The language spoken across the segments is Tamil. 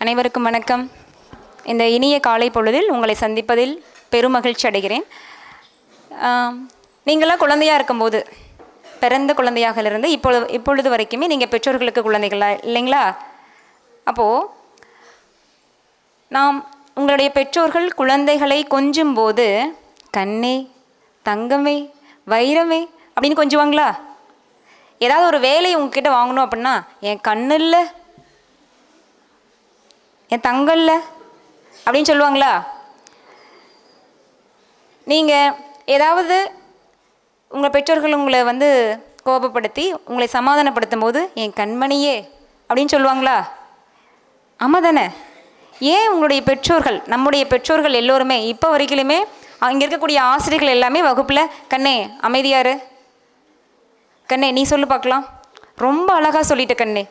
அனைவருக்கும் வணக்கம். இந்த இனிய காலை பொழுதில் உங்களை சந்திப்பதில் பெருமகிழ்ச்சி அடைகிறேன். நீங்களாம் குழந்தையாக இருக்கும்போது, பிறந்த குழந்தையாக இருந்து இப்பொழுது வரைக்குமே நீங்கள் பெற்றோர்களுக்கு குழந்தைகளா இல்லைங்களா? அப்போது உங்களுடைய பெற்றோர்கள் குழந்தைகளை கொஞ்சும் போது கண்ணே, தங்கமே, வைரமே அப்படின்னு கொஞ்சுவாங்களா? ஏதாவது ஒரு வேலையை உங்ககிட்ட வாங்கணும் அப்படின்னா, என் கண்ணு இல்லை, என் தங்கல்ல அப்படின்னு சொல்லுவாங்களா? நீங்கள் ஏதாவது உங்கள் பெற்றோர்கள் உங்களை கோபப்படுத்தி உங்களை சமாதானப்படுத்தும் போது என் கண்மணியே அப்படின்னு சொல்லுவாங்களா? ஆமாம் தானே? ஏன் உங்களுடைய பெற்றோர்கள், நம்முடைய பெற்றோர்கள் எல்லோருமே இப்போ வரைக்குமே அங்கே இருக்கக்கூடிய ஆசிரியர்கள் எல்லாமே வகுப்பில் கண்ணே அமைதியாரு, கண்ணே நீ சொல்லு பார்க்கலாம், ரொம்ப அழகாக சொல்லிட்ட கண்ணே,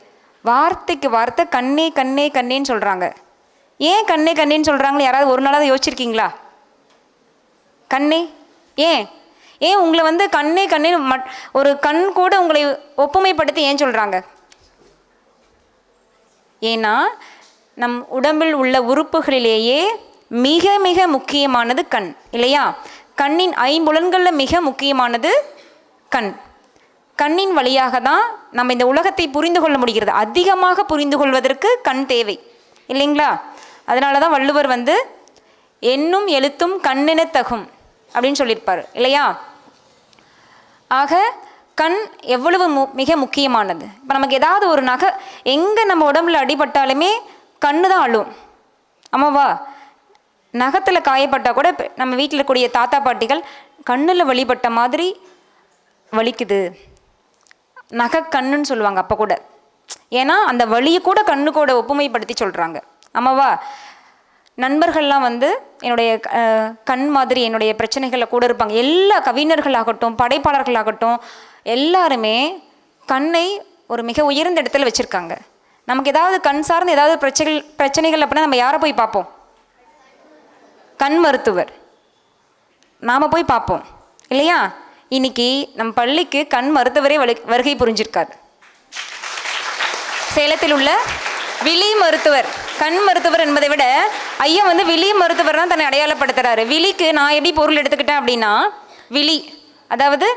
வார்த்தைக்கு வார்த்தை கண்ணே கண்ணே கண்ணேன்னு சொல்கிறாங்க. ஏன் கண்ணே கண்ணேன்னு சொல்கிறாங்களே யாராவது ஒரு நாளாவது யோசிச்சிருக்கீங்களா? கண்ணே ஏன் ஏன் உங்களை கண்ணே கண்ணேன்னு ஒரு கண் கூட உங்களை ஒப்புமைப்படுத்தி ஏன் சொல்கிறாங்க? ஏன்னா நம் உடம்பில் உள்ள உறுப்புகளிலேயே மிக மிக முக்கியமானது கண் இல்லையா? கண்ணின் ஐம்புலன்களில் மிக முக்கியமானது கண். கண்ணின் வழியாக தான் நம்ம இந்த உலகத்தை புரிந்து கொள்ள முடிகிறது. அதிகமாக புரிந்து கொள்வதற்கு கண் தேவை இல்லைங்களா? அதனால தான் வள்ளுவர் எண்ணும் எழுத்தும் கண்ணென தகும் அப்படின்னு சொல்லியிருப்பார் இல்லையா? ஆக கண் எவ்வளவு மிக முக்கியமானது. இப்போ நமக்கு ஏதாவது ஒரு நகை எங்கே நம்ம உடம்புல அடிபட்டாலுமே கண்ணு தான் அழும். ஆமாவா? நகத்தில் காயப்பட்டால் கூட நம்ம வீட்டில் இருக்கக்கூடிய தாத்தா பாட்டிகள் கண்ணில் வழிபட்ட மாதிரி வலிக்குது, நகை கண்ணுன்னு சொல்லுவாங்க அப்போ கூட. ஏன்னா அந்த வலியை கூட கண்ணு கூட ஒப்புமைப்படுத்தி சொல்கிறாங்க. ஆமாவா? நண்பர்கள்லாம் என்னுடைய கண் மாதிரி என்னுடைய பிரச்சனைகளில் கூட இருப்பாங்க. எல்லா கவிஞர்களாகட்டும், படைப்பாளர்களாகட்டும், எல்லாருமே கண்ணை ஒரு மிக உயர்ந்த இடத்துல வச்சுருக்காங்க. நமக்கு ஏதாவது கண் சார்ந்து ஏதாவது பிரச்சனைகள் அப்படின்னா நம்ம யாரை போய் பார்ப்போம்? கண் மருத்துவர் நாம் போய் பார்ப்போம் இல்லையா? இன்னைக்கு நம் பள்ளிக்கு கண் மருத்துவரே வருகை புரிஞ்சிருக்காரு. சேலத்தில் உள்ள விழி மருத்துவர், கண் மருத்துவர் என்பதை விட ஐயா விழி மருத்துவர் தான் தன்னை அடையாளப்படுத்துறாரு. விழிக்கு நான் எப்படி பொருள் எடுத்துக்கிட்டேன் அப்படின்னா, விழி அதாவது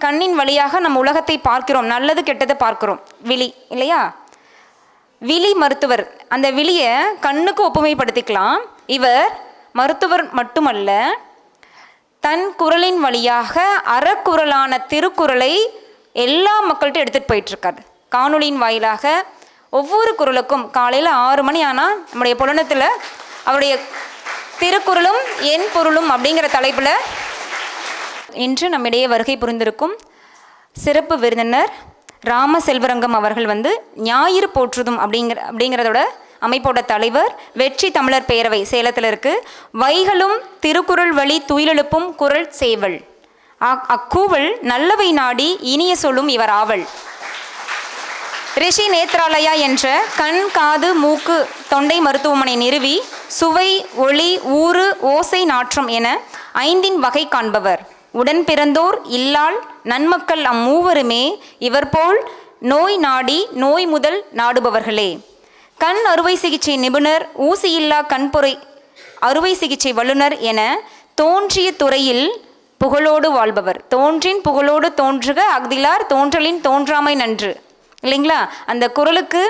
கண்ணின் வழியாக நம்ம உலகத்தை பார்க்கிறோம், நல்லது கெட்டதை பார்க்கிறோம், விழி இல்லையா? விழி மருத்துவர், அந்த விழியை கண்ணுக்கு ஒப்புமைப்படுத்திக்கலாம். இவர் மருத்துவர் மட்டுமல்ல, தன் குரலின் வழியாக அறக்குறளான திருக்குறளை எல்லா மக்கள்கிட்ட எடுத்துகிட்டு போயிட்டுருக்காரு. காணொலியின் வாயிலாக ஒவ்வொரு குறளுக்கும் காலையில் 6 மணி ஆனால் நம்முடைய புலனத்தில் அவருடைய திருக்குறளும் என் பொருளும் அப்படிங்கிற தலைப்பில் இன்று நம்மிடையே வருகை புரிந்திருக்கும் சிறப்பு விருந்தினர் ராம செல்வரங்கம் அவர்கள் ஞாயிறு போற்றுதும் அப்படிங்கிறதோட அமைப்போட தலைவர், வெற்றி தமிழர் பேரவை சேலத்தில் இருக்குது. வைகளும் திருக்குறள் வழி துயிலெழுப்பும் குரல் சேவல், அக்கூவல் நல்லவை நாடி இனிய சொல்லும் இவர் ஆவல். ரிஷி நேத்ராலயா என்ற கண் காது மூக்கு தொண்டை மருத்துவமனை நிறுவி சுவை ஒளி ஊறு ஓசை நாற்றம் என 5 வகை காண்பவர். உடன் பிறந்தோர் இல்லால் நன்மக்கள் அம்மூவருமே இவர் போல் நோய் நாடி நோய் முதல் நாடுபவர்களே. கண் அறுவை சிகிச்சை நிபுணர், ஊசியில்லா கண்பொறை அறுவை சிகிச்சை வல்லுநர் என தோன்றிய துறையில் புகழோடு வாழ்பவர். தோன்றின் புகழோடு தோன்றுக அஃதிலார் தோன்றலின் தோன்றாமை நன்று இல்லைங்களா? அந்த குறளுக்கு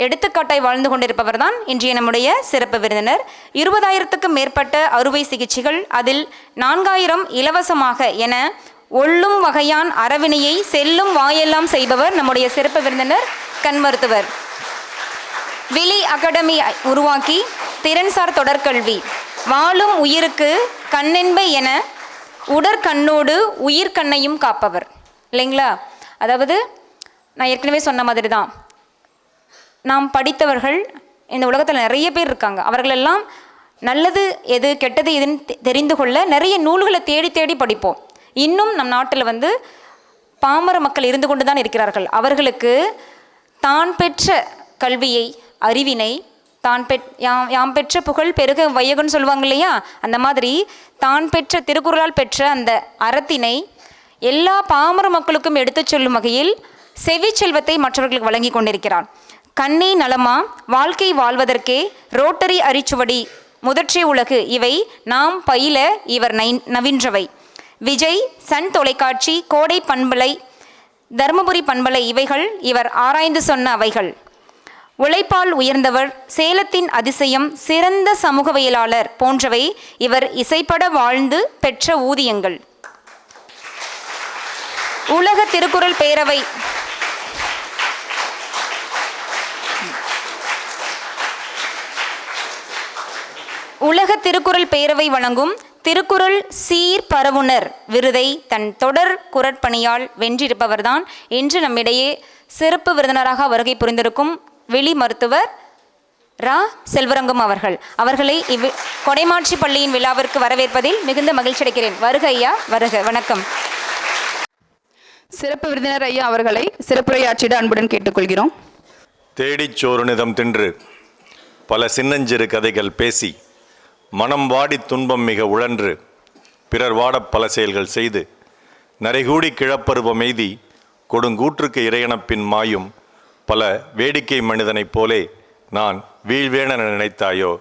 எடுத்துக்காட்டாய் வாழ்ந்து கொண்டிருப்பவர் தான் இன்றைய நம்முடைய சிறப்பு விருந்தினர். 20,000க்கும் மேற்பட்ட அறுவை சிகிச்சைகள், அதில் 4,000 இலவசமாக என ஒள்ளும் வகையான் அறவினையை செல்லும் வாயெல்லாம் செய்பவர் நம்முடைய சிறப்பு விருந்தினர் கண் மருத்துவர். விழி அகாடமி உருவாக்கி திறன்சார் தொடர்கல்வி, வாழும் உயிருக்கு கண்ணென்ப என உடற்கண்ணோடு உயிர்கண்ணையும் காப்பவர் இல்லைங்களா? அதாவது நான் ஏற்கனவே சொன்ன மாதிரி தான், நாம் படித்தவர்கள் இந்த உலகத்தில் நிறைய பேர் இருக்காங்க. அவர்களெல்லாம் நல்லது எது கெட்டது எதுன்னு தெரிந்து கொள்ள நிறைய நூல்களை தேடி தேடி படிப்போம். இன்னும் நம் நாட்டில் பாமர மக்கள் இருந்து கொண்டு தான் இருக்கிறார்கள். அவர்களுக்கு தான் பெற்ற கல்வியை, அறிவினை, யாம் பெற்ற புகழ் பெருக வையகன்னு சொல்லுவாங்க இல்லையா? அந்த மாதிரி தான் பெற்ற திருக்குறளால் பெற்ற அந்த அறத்தினை எல்லா பாமர மக்களுக்கும் எடுத்து சொல்லும் வகையில் செவி செல்வத்தை மற்றவர்களுக்கு வழங்கி கொண்டிருக்கிறார். கண்ணே நலமா, வாழ்க்கை வாழ்வதற்கே, ரோட்டரி அரிச்சுவடி, முதற்றே உலகு, இவை நாம் பயில இவர் நவின்றவை. விஜய், சன் தொலைக்காட்சி, கோடை பண்பலை, தருமபுரி பண்பலை, இவைகள் இவர் ஆராய்ந்து சொன்ன அவைகள். உழைப்பால் உயர்ந்தவர், சேலத்தின் அதிசயம், சிறந்த சமூகவியலாளர் போன்றவை இவர் இசைப்பட வாழ்ந்து பெற்ற ஊதியங்கள். உலக திருக்குறள் பேரவை உலக திருக்குறள் பேரவை வழங்கும் திருக்குறள் சீர் பரவுனர் விருதை தன் தொடர் குரற்பணியால் வென்றிருப்பவர்தான் இன்று நம்மிடையே சிறப்பு விருந்தினராக வருகை புரிந்திருக்கும் விழி மருத்துவர் ரா. செல்வரங்கம் அவர்களை கொடைமாட்சி பள்ளியின் விழாவிற்கு வரவேற்பதில் மிகுந்த மகிழ்ச்சி அடைகிறேன். வருக ஐயா, வருக. வணக்கம். சிறப்பு விருந்தினர் ஐயா அவர்களை சிறப்புரையாற்றிட அன்புடன் கேட்டுக்கொள்கிறோம். தேடிச் சோறுநிதம் தின்று பல சின்னஞ்சிறு கதைகள் பேசி மனம் வாடி துன்பம் மிக உழன்று பிறர் வாடப் பல செயல்கள் செய்து நரைகூடி கிழப்பருவம் எய்தி கொடுங்கூற்றுக்கு இறையனப்பின் மாயும் பல வேடிக்கை மனிதனைப் போலே நான் வீழ்வேன நினைத்தாயோ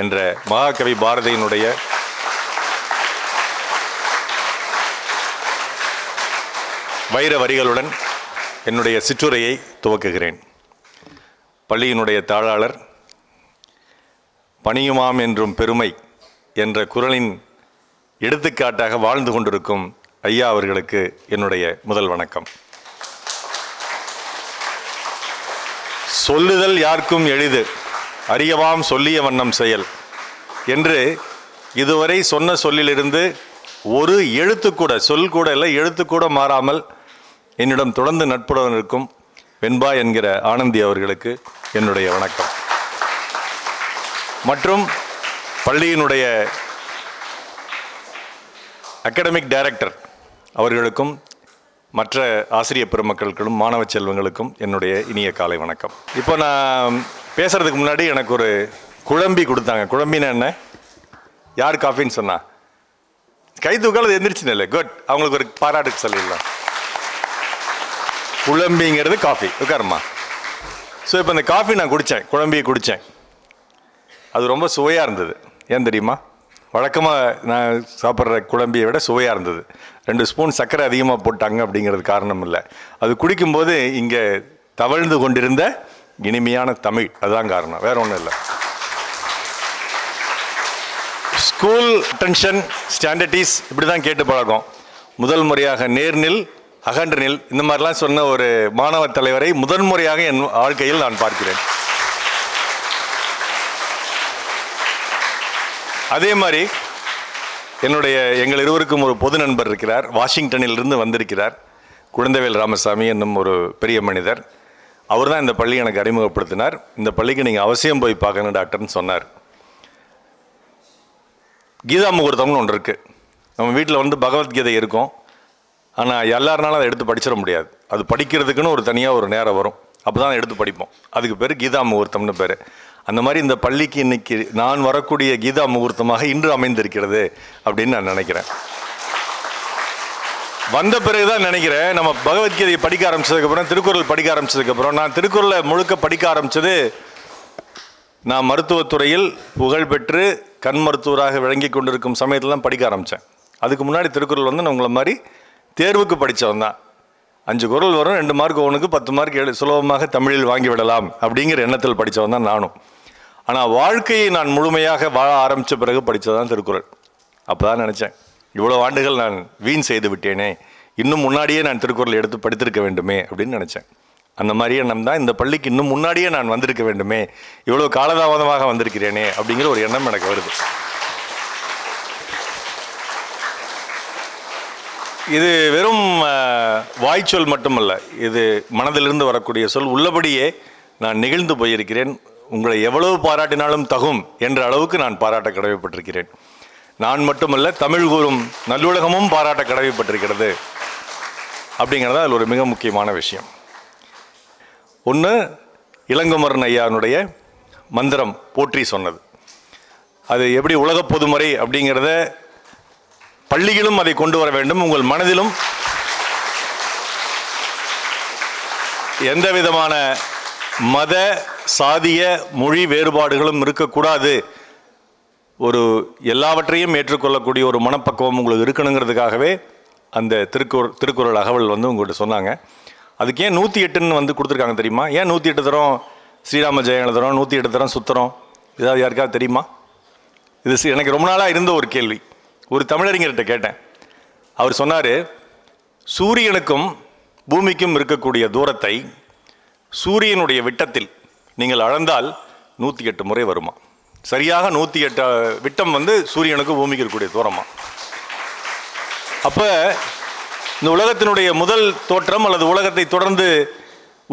என்ற மகாகவி பாரதியினுடைய வைர வரிகளுடன் என்னுடைய சிற்றுரையை துவக்குகிறேன். பள்ளியினுடைய தாளாளர் பணியுமாம் என்றும் பெருமை என்ற குறளின் எடுத்துக்காட்டாக வாழ்ந்து கொண்டிருக்கும் ஐயா அவர்களுக்கு என்னுடைய முதல் வணக்கம். சொல்லுதல் யார்க்கும் எளிது, அறியவாம் சொல்லிய வண்ணம் செயல் என்று இதுவரை சொன்ன சொல்லிலிருந்து ஒரு எழுத்து கூட, சொல் கூட இல்லை, எழுத்து கூட மாறாமல் என்னிடம் தொடர்ந்து நட்புடன் இருக்கும் வெண்பா என்கிற ஆனந்தி அவர்களுக்கு என்னுடைய வணக்கம். மற்றும் பள்ளியினுடைய அகாடமிக் டைரக்டர் அவர்களுக்கும் மற்ற ஆசிரியர் பெருமக்களுக்கும் மாணவ செல்வங்களுக்கும் என்னுடைய இனிய காலை வணக்கம். இப்போ நான் பேசுகிறதுக்கு முன்னாடி எனக்கு ஒரு குழம்பி கொடுத்தாங்க. குழம்பினா என்ன? யார் காஃபின்னு சொன்னா கை தூக்கால் எந்திரிச்சுன்னு இல்லை. குட், அவங்களுக்கு ஒரு பாராட்டுக்கு சொல்லிடலாம். குழம்பிங்கிறது காஃபி. உட்காருமா. ஸோ இப்போ இந்த காஃபி நான் குடித்தேன், குழம்பியை குடித்தேன். அது ரொம்ப சுவையாக இருந்தது. ஏன் தெரியுமா? வழக்கமாக நான் சாப்பிட்ற குழம்பியை விட சுவையாக இருந்தது. 2 ஸ்பூன் சர்க்கரை அதிகமாக போட்டாங்க அப்படிங்கிறது காரணம் இல்லை. அது குடிக்கும்போது இங்கே தவழ்ந்து கொண்டிருந்த இனிமையான தமிழ், அதுதான் காரணம், வேற ஒன்றும் இல்லை. ஸ்கூல் அட்டென்ஷன் ஸ்டாண்டர்டிஸ் இப்படி தான் கேட்டு பழக்கம். முதல் முறையாக நேர்நில் அகன்றில் இந்த மாதிரிலாம் சொன்ன ஒரு மாணவ தலைவரை முதன்முறையாக என் வாழ்க்கையில் நான் பார்க்கிறேன். அதே மாதிரி எங்கள் இருவருக்கும் ஒரு பொது நண்பர் இருக்கிறார். வாஷிங்டனிலிருந்து வந்திருக்கிறார். குழந்தைவேல் ராமசாமி என்னும் ஒரு பெரிய மனிதர். அவர் தான் இந்த பள்ளி எனக்கு அறிமுகப்படுத்தினார். இந்த பள்ளிக்கு நீங்கள் அவசியம் போய் பார்க்கணும் டாக்டர்னு சொன்னார். கீதா முகூர்த்தம்னு ஒன்று இருக்குது. நம்ம வீட்டில் வந்து பகவத்கீதை இருக்கும், ஆனால் எல்லாருனாலும் அதை எடுத்து படிச்சிட முடியாது. அது படிக்கிறதுக்குன்னு ஒரு தனியாக ஒரு நேரம் வரும், அப்போ தான் எடுத்து படிப்போம். அதுக்கு பேர் கீதா முகூர்த்தம்னு பேர். அந்த மாதிரி இந்த பள்ளிக்கு இன்னைக்கு நான் வரக்கூடிய கீதா முகூர்த்தமாக இன்று அமைந்திருக்கிறது அப்படின்னு நான் நினைக்கிறேன். வந்த பிறகுதான் நினைக்கிறேன், நம்ம பகவத்கீதையை படிக்க ஆரம்பிச்சதுக்கப்புறம், திருக்குறள் படிக்க ஆரம்பிச்சதுக்கப்புறம், நான் திருக்குறளை முழுக்க படிக்க ஆரம்பித்தது நான் மருத்துவத்துறையில் புகழ்பெற்று கண் மருத்துவராக விளங்கி கொண்டிருக்கும் சமயத்தில் தான் படிக்க ஆரம்பித்தேன். அதுக்கு முன்னாடி திருக்குறள் வந்து நான் உங்களை மாதிரி தேர்வுக்கு படித்தவன் தான். 5 குறள் வரும், 2 மார்க் ஒன்றுக்கு 10 மார்க் சுலபமாக தமிழில் வாங்கி விடலாம் அப்படிங்கிற எண்ணத்தில் படித்தவன் தான் நானும். ஆனால் வாழ்க்கையை நான் முழுமையாக வாழ ஆரம்பித்த பிறகு படித்ததான் திருக்குறள். அப்போ தான் நினச்சேன், இவ்வளோ ஆண்டுகள் நான் வீண் செய்து விட்டேனே, இன்னும் முன்னாடியே நான் திருக்குறள் எடுத்து படித்திருக்க வேண்டுமே அப்படின்னு நினச்சேன். அந்த மாதிரி எண்ணம் தான் இந்த பள்ளிக்கு இன்னும் முன்னாடியே நான் வந்திருக்க வேண்டுமே, இவ்வளோ காலதாமதமாக வந்திருக்கிறேனே அப்படிங்கிற ஒரு எண்ணம் எனக்கு வருது. இது வெறும் வாய்ச்சொல் மட்டுமல்ல, இது மனதிலிருந்து வரக்கூடிய சொல். உள்ளபடியே நான் நெகிழ்ந்து போயிருக்கிறேன். உங்களை எவ்வளவு பாராட்டினாலும் தகும் என்ற அளவுக்கு நான் பாராட்ட கடமைப்பட்டிருக்கிறேன். நான் மட்டுமல்ல, தமிழ் கூறும் நல்லுலகமும் பாராட்ட கடமைப்பட்டிருக்கிறது அப்படிங்கிறது அதில் ஒரு மிக முக்கியமான விஷயம். ஒன்று, இளங்குமரன் ஐயானுடைய மந்திரம் போற்றி சொன்னது. அது எப்படி உலக பொதுமறை அப்படிங்கிறத பள்ளிகளும் அதை கொண்டு வர வேண்டும். உங்கள் மனதிலும் எந்த விதமான மத சாதிய மொழி வேறுபாடுகளும் இருக்கக்கூடாது. ஒரு எல்லாவற்றையும் ஏற்றுக்கொள்ளக்கூடிய ஒரு மனப்பக்குவம் உங்களுக்கு இருக்கணுங்கிறதுக்காகவே அந்த திருக்குறள் அகவல் வந்து உங்கள்கிட்ட சொன்னாங்க. அதுக்கு ஏன் 108ன்னு வந்து கொடுத்துருக்காங்க தெரியுமா? ஏன் 108 தரம் ஸ்ரீராம ஜெயம் எழுதுறோம், 108 தரம் சுத்துறோம்? ஏதாவது யாருக்காவது தெரியுமா? இது எனக்கு ரொம்ப நாளாக இருந்த ஒரு கேள்வி. ஒரு தமிழறிஞர்கிட்ட கேட்டேன். அவர் சொன்னார், சூரியனுக்கும் பூமிக்கும் இருக்கக்கூடிய தூரத்தை சூரியனுடைய விட்டத்தில் நீங்கள் அளந்தால் 108 முறை வருமா. சரியாக 108 விட்டம் வந்து சூரியனுக்கும் பூமிக்கு இருக்கக்கூடிய தூரமா. அப்போ இந்த உலகத்தினுடைய முதல் தோற்றம் அல்லது உலகத்தை தொடர்ந்து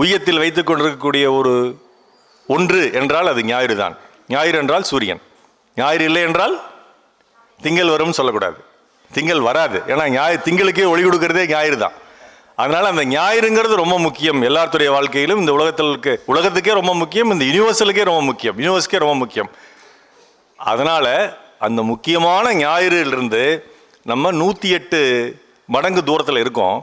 உய்யத்தில் வைத்து கொண்டிருக்கக்கூடிய ஒரு ஒன்று என்றால் அது ஞாயிறு தான். ஞாயிறு என்றால் சூரியன். ஞாயிறு இல்லை என்றால் திங்கள் வரும்னு சொல்லக்கூடாது. திங்கள் வராது. ஏன்னா திங்களுக்கே ஒளி கொடுக்கறதே ஞாயிறு தான். அதனால் அந்த ஞாயிறுங்கிறது ரொம்ப முக்கியம் எல்லாத்துடைய வாழ்க்கையிலும். இந்த உலகத்துக்கே ரொம்ப முக்கியம், இந்த யூனிவர்சலுக்கே ரொம்ப முக்கியம், யூனிவர்ஸ்க்கே ரொம்ப முக்கியம். அதனால் அந்த முக்கியமான ஞாயிறிலிருந்து நம்ம 108 மடங்கு தூரத்தில் இருக்கோம்.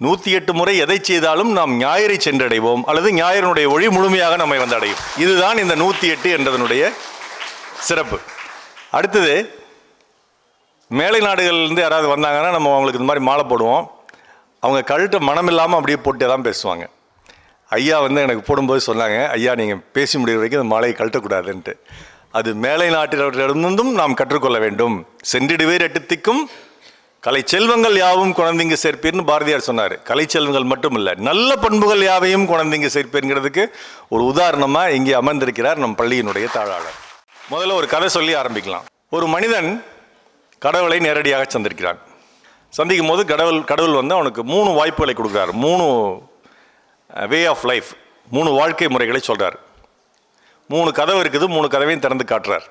108 முறை எதை செய்தாலும் நாம் ஞாயிறை சென்றடைவோம், அல்லது ஞாயிறினுடைய ஒளி முழுமையாக நம்மை வந்து அடையும். இதுதான் இந்த 108 என்றதனுடைய சிறப்பு. அடுத்தது, மேலை நாடுகள்லேருந்து யாராவது வந்தாங்கன்னா நம்ம அவங்களுக்கு இந்த மாதிரி மாலை போடுவோம். அவங்க கழுத்தை மனம் இல்லாமல் அப்படியே போட்டு தான் பேசுவாங்க. ஐயா வந்து எனக்கு போடும்போது சொன்னாங்க, ஐயா நீங்கள் பேசி முடிகிற வரைக்கும் அந்த மாலையை கழட்டக்கூடாதுன்ட்டு. அது மேலை நாட்டினரிடமிருந்தும் நாம் கற்றுக்கொள்ள வேண்டும். சென்றிடுவேர் எட்டுத்திக்கும் கலை செல்வங்கள் யாவும் குழந்தைங்க சேர்ப்பேர்னு பாரதியார் சொன்னார். கலை செல்வங்கள் மட்டும் இல்லை, நல்ல பண்புகள் யாவையும் குழந்தைங்க சேர்ப்பேருங்கிறதுக்கு ஒரு உதாரணமாக இங்கே அமர்ந்திருக்கிறார் நம் பள்ளியினுடைய தாளாளர். முதல்ல ஒரு கதை சொல்லி ஆரம்பிக்கலாம். ஒரு மனிதன் கடவுளை நேரடியாக சந்திக்கிறான். சந்திக்கும் போது கடவுள் வந்து அவனுக்கு 3 வாய்ப்புகளை கொடுக்குறாரு. 3 வே ஆஃப் லைஃப், 3 வாழ்க்கை முறைகளை சொல்கிறார். 3 கதவு இருக்குது, 3 கதவையும் திறந்து காட்டுறார்.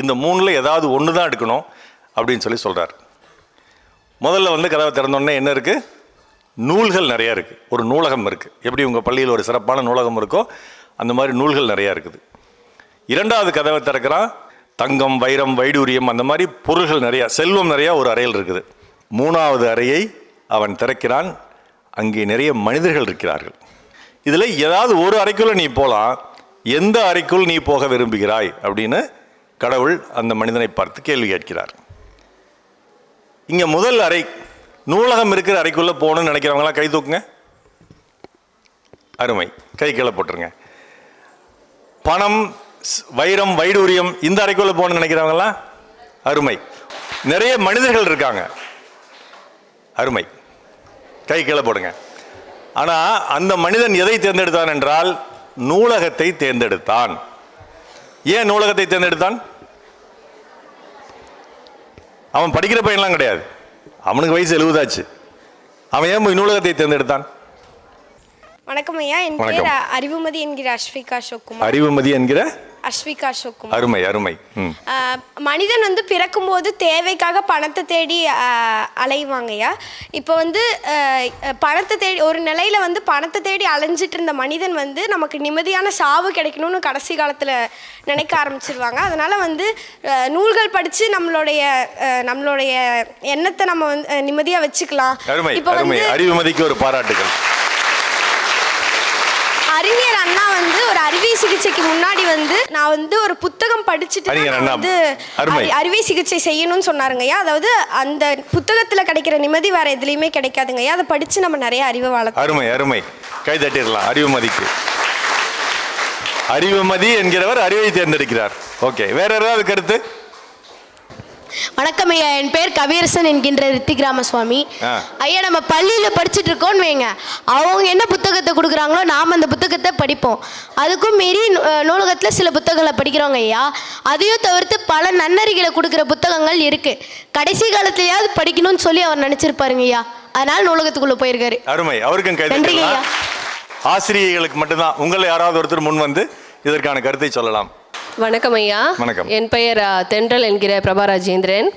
இந்த 3ல் ஏதாவது ஒன்று தான் எடுக்கணும் அப்படின்னு சொல்லி சொல்கிறார். முதல்ல வந்து கதவை திறந்தோடனே என்ன இருக்குது? நூல்கள் நிறையா இருக்குது. ஒரு நூலகம் இருக்குது. எப்படி உங்கள் பள்ளியில் ஒரு சிறப்பான நூலகம் இருக்கோ அந்த மாதிரி நூல்கள் நிறையா இருக்குது. 2வது கதவை திறக்கிறான். தங்கம், வைரம், வைடூரியம், அந்த மாதிரி பொருள்கள் நிறையா, செல்வம் நிறையா ஒரு அறையில் இருக்குது. 3வது அறையை அவன் திறக்கிறான். அங்கே நிறைய மனிதர்கள் இருக்கிறார்கள். இதில் ஏதாவது ஒரு அறைக்குள்ளே நீ போகலாம், எந்த அறைக்குள் நீ போக விரும்புகிறாய் அப்படின்னு கடவுள் அந்த மனிதனை பார்த்து கேள்வி கேட்கிறார். இங்கே முதல் அறை, நூலகம் இருக்கிற அறைக்குள்ளே போகணும்னு நினைக்கிறவங்களாம் கை தூக்குங்க. அருமை, கை கீழே போட்டுருங்க. பணம், வைரம், வைடூரியம், இந்த அறைக்குள்ளே போகணும்னு நினைக்கிறவங்களாம் அருமை. நிறைய மனிதர்கள் இருக்காங்க, அருமை, கை கீழே போடுங்க. ஆனால் அந்த மனிதன் எதை தேர்ந்தெடுத்தான் என்றால் நூலகத்தை தேர்ந்தெடுத்தான். ஏன் நூலகத்தை தேர்ந்தெடுத்தான்? அவன் படிக்கிற பையன்லாம் கிடையாது, அவனுக்கு வயசு 70 ஆச்சு. அவன் ஏன் போய் நூலகத்தை தேர்ந்தெடுத்தான்? வணக்கம் ஐயா, என் பேர் அறிவுமதி என்கிற அஸ்விகா அசோக்குமார். அறிவுமதி என்கிற அஸ்விகா அசோக்குமார். அருமை அருமை. மனிதன் வந்து பிறக்கும்போது தேவைக்காக பணத்தை தேடி அலைவாங்கய்யா. இப்போ வந்து பணத்தை தேடி ஒரு நிலையில் வந்து பணத்தை தேடி அலைஞ்சிட்டு இருந்த மனிதன் வந்து நமக்கு நிம்மதியான சாவு கிடைக்கணும்னு கடைசி காலத்தில் நினைக்க ஆரம்பிச்சிருவாங்க. அதனால் வந்து நூல்கள் படித்து நம்மளுடைய எண்ணத்தை நம்ம வந்து நிம்மதியாக வச்சுக்கலாம். இப்போ வந்து அறிவுமதிக்கு ஒரு பாராட்டுகள். அறிஞர் அண்ணா வந்து ஒரு அறுவை சிகிச்சைக்கு முன்னாடி வந்து நான் வந்து ஒரு புத்தகம் படிச்சுட்டு வந்து அறுவை சிகிச்சை செய்யணும்னு சொன்னாருங்கய்யா. அதாவது அந்த புத்தகத்துல கிடைக்கிற நிம்மதி வேற எதுலையுமே கிடைக்காதுங்கய்யா. அதை படிச்சு நம்ம நிறைய அறிவை வளர்த்தோம். அருமை அருமை, கை தட்டிடலாம் அறிவுமதிக்கு. அறிவுமதி என்கிறவர் அறிவை தேர்ந்தெடுக்கிறார். ஓகே, வேற ஏதாவது கருத்து? வணக்கம் ஐயா, என் பேர் கவியரசன் என்கின்ற ரித்திக் ராமசுவாமி. ஐயா, நம்ம பள்ளியில் படிச்சுட்டு இருக்கோம்னு வைங்க, அவங்க என்ன புத்தகத்தை கொடுக்குறாங்களோ நாம் அந்த புத்தகத்தை படிப்போம். அதுக்கும் மீறி நூலகத்தில் சில புத்தகங்களை படிக்கிறோங்க ஐயா. அதையும் தவிர்த்து பல நன்னறிகளை கொடுக்குற புத்தகங்கள் இருக்குது. கடைசி காலத்திலேயாவது படிக்கணும்னு சொல்லி அவர் நினச்சிருப்பாருங்க ஐயா. அதனால் நூலகத்துக்குள்ளே போயிருக்காரு. அருமை, அவருக்கும் நன்றி ஐயா. ஆசிரியர்களுக்கு மட்டும்தான். உங்களை யாராவது ஒருத்தர் முன் வந்து இதற்கான கருத்தை சொல்லலாம். வணக்கம் ஐயா. வணக்கம். என் பெயர் தென்றல் என்கிற பிரபா ராஜேந்திரன்.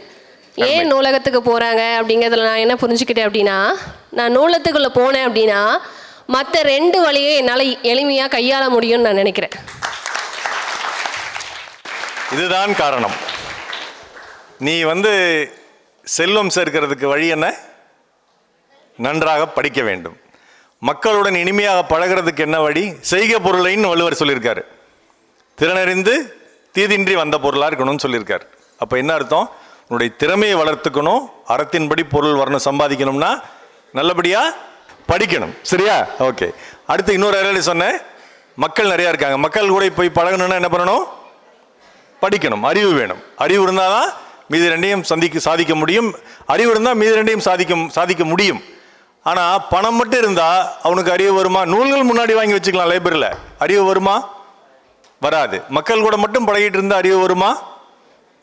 ஏன் நூலகத்துக்கு போகிறாங்க அப்படிங்கிறதுல நான் என்ன புரிஞ்சுக்கிட்டேன் அப்படின்னா, நான் நூலகத்துக்குள்ளே போனேன் அப்படின்னா மற்ற 2 வழியை என்னால் எளிமையாக கையாள முடியும்னு நான் நினைக்கிறேன். இதுதான் காரணம். நீ வந்து செல்வம் சேர்க்கிறதுக்கு வழி என்ன? நன்றாக படிக்க வேண்டும். மக்களுடன் இனிமையாக பழகிறதுக்கு என்ன வழி? செய்க பொருளைன்னு வள்ளுவர் சொல்லியிருக்காரு. திறனறிந்து தீதின்றி வந்த பொருளாக இருக்கணும்னு சொல்லியிருக்காரு. அப்போ என்ன அர்த்தம்? உன்னுடைய திறமையை வளர்த்துக்கணும், அறத்தின்படி பொருள் வரணும், சம்பாதிக்கணும்னா நல்லபடியாக படிக்கணும். சரியா? ஓகே. அடுத்து இன்னொரு அறையில சொன்னேன், மக்கள் நிறையா இருக்காங்க, மக்கள் கூட போய் பழகணும்னா என்ன பண்ணணும்? படிக்கணும், அறிவு வேணும். அறிவு இருந்தால் தான் மீது ரெண்டையும் சாதிக்க முடியும். அறிவு இருந்தால் மீது ரெண்டையும் சாதிக்க முடியும். ஆனால் பணம் மட்டும் இருந்தால் அவனுக்கு அறிவு வருமா? நூல்கள் முன்னாடி வாங்கி வச்சுக்கலாம் லைப்ரரியில், அறிவு வருமா? வராது. மக்கள் கூட மட்டும் பழகிட்டு இருந்தால் அறிவு வருமா?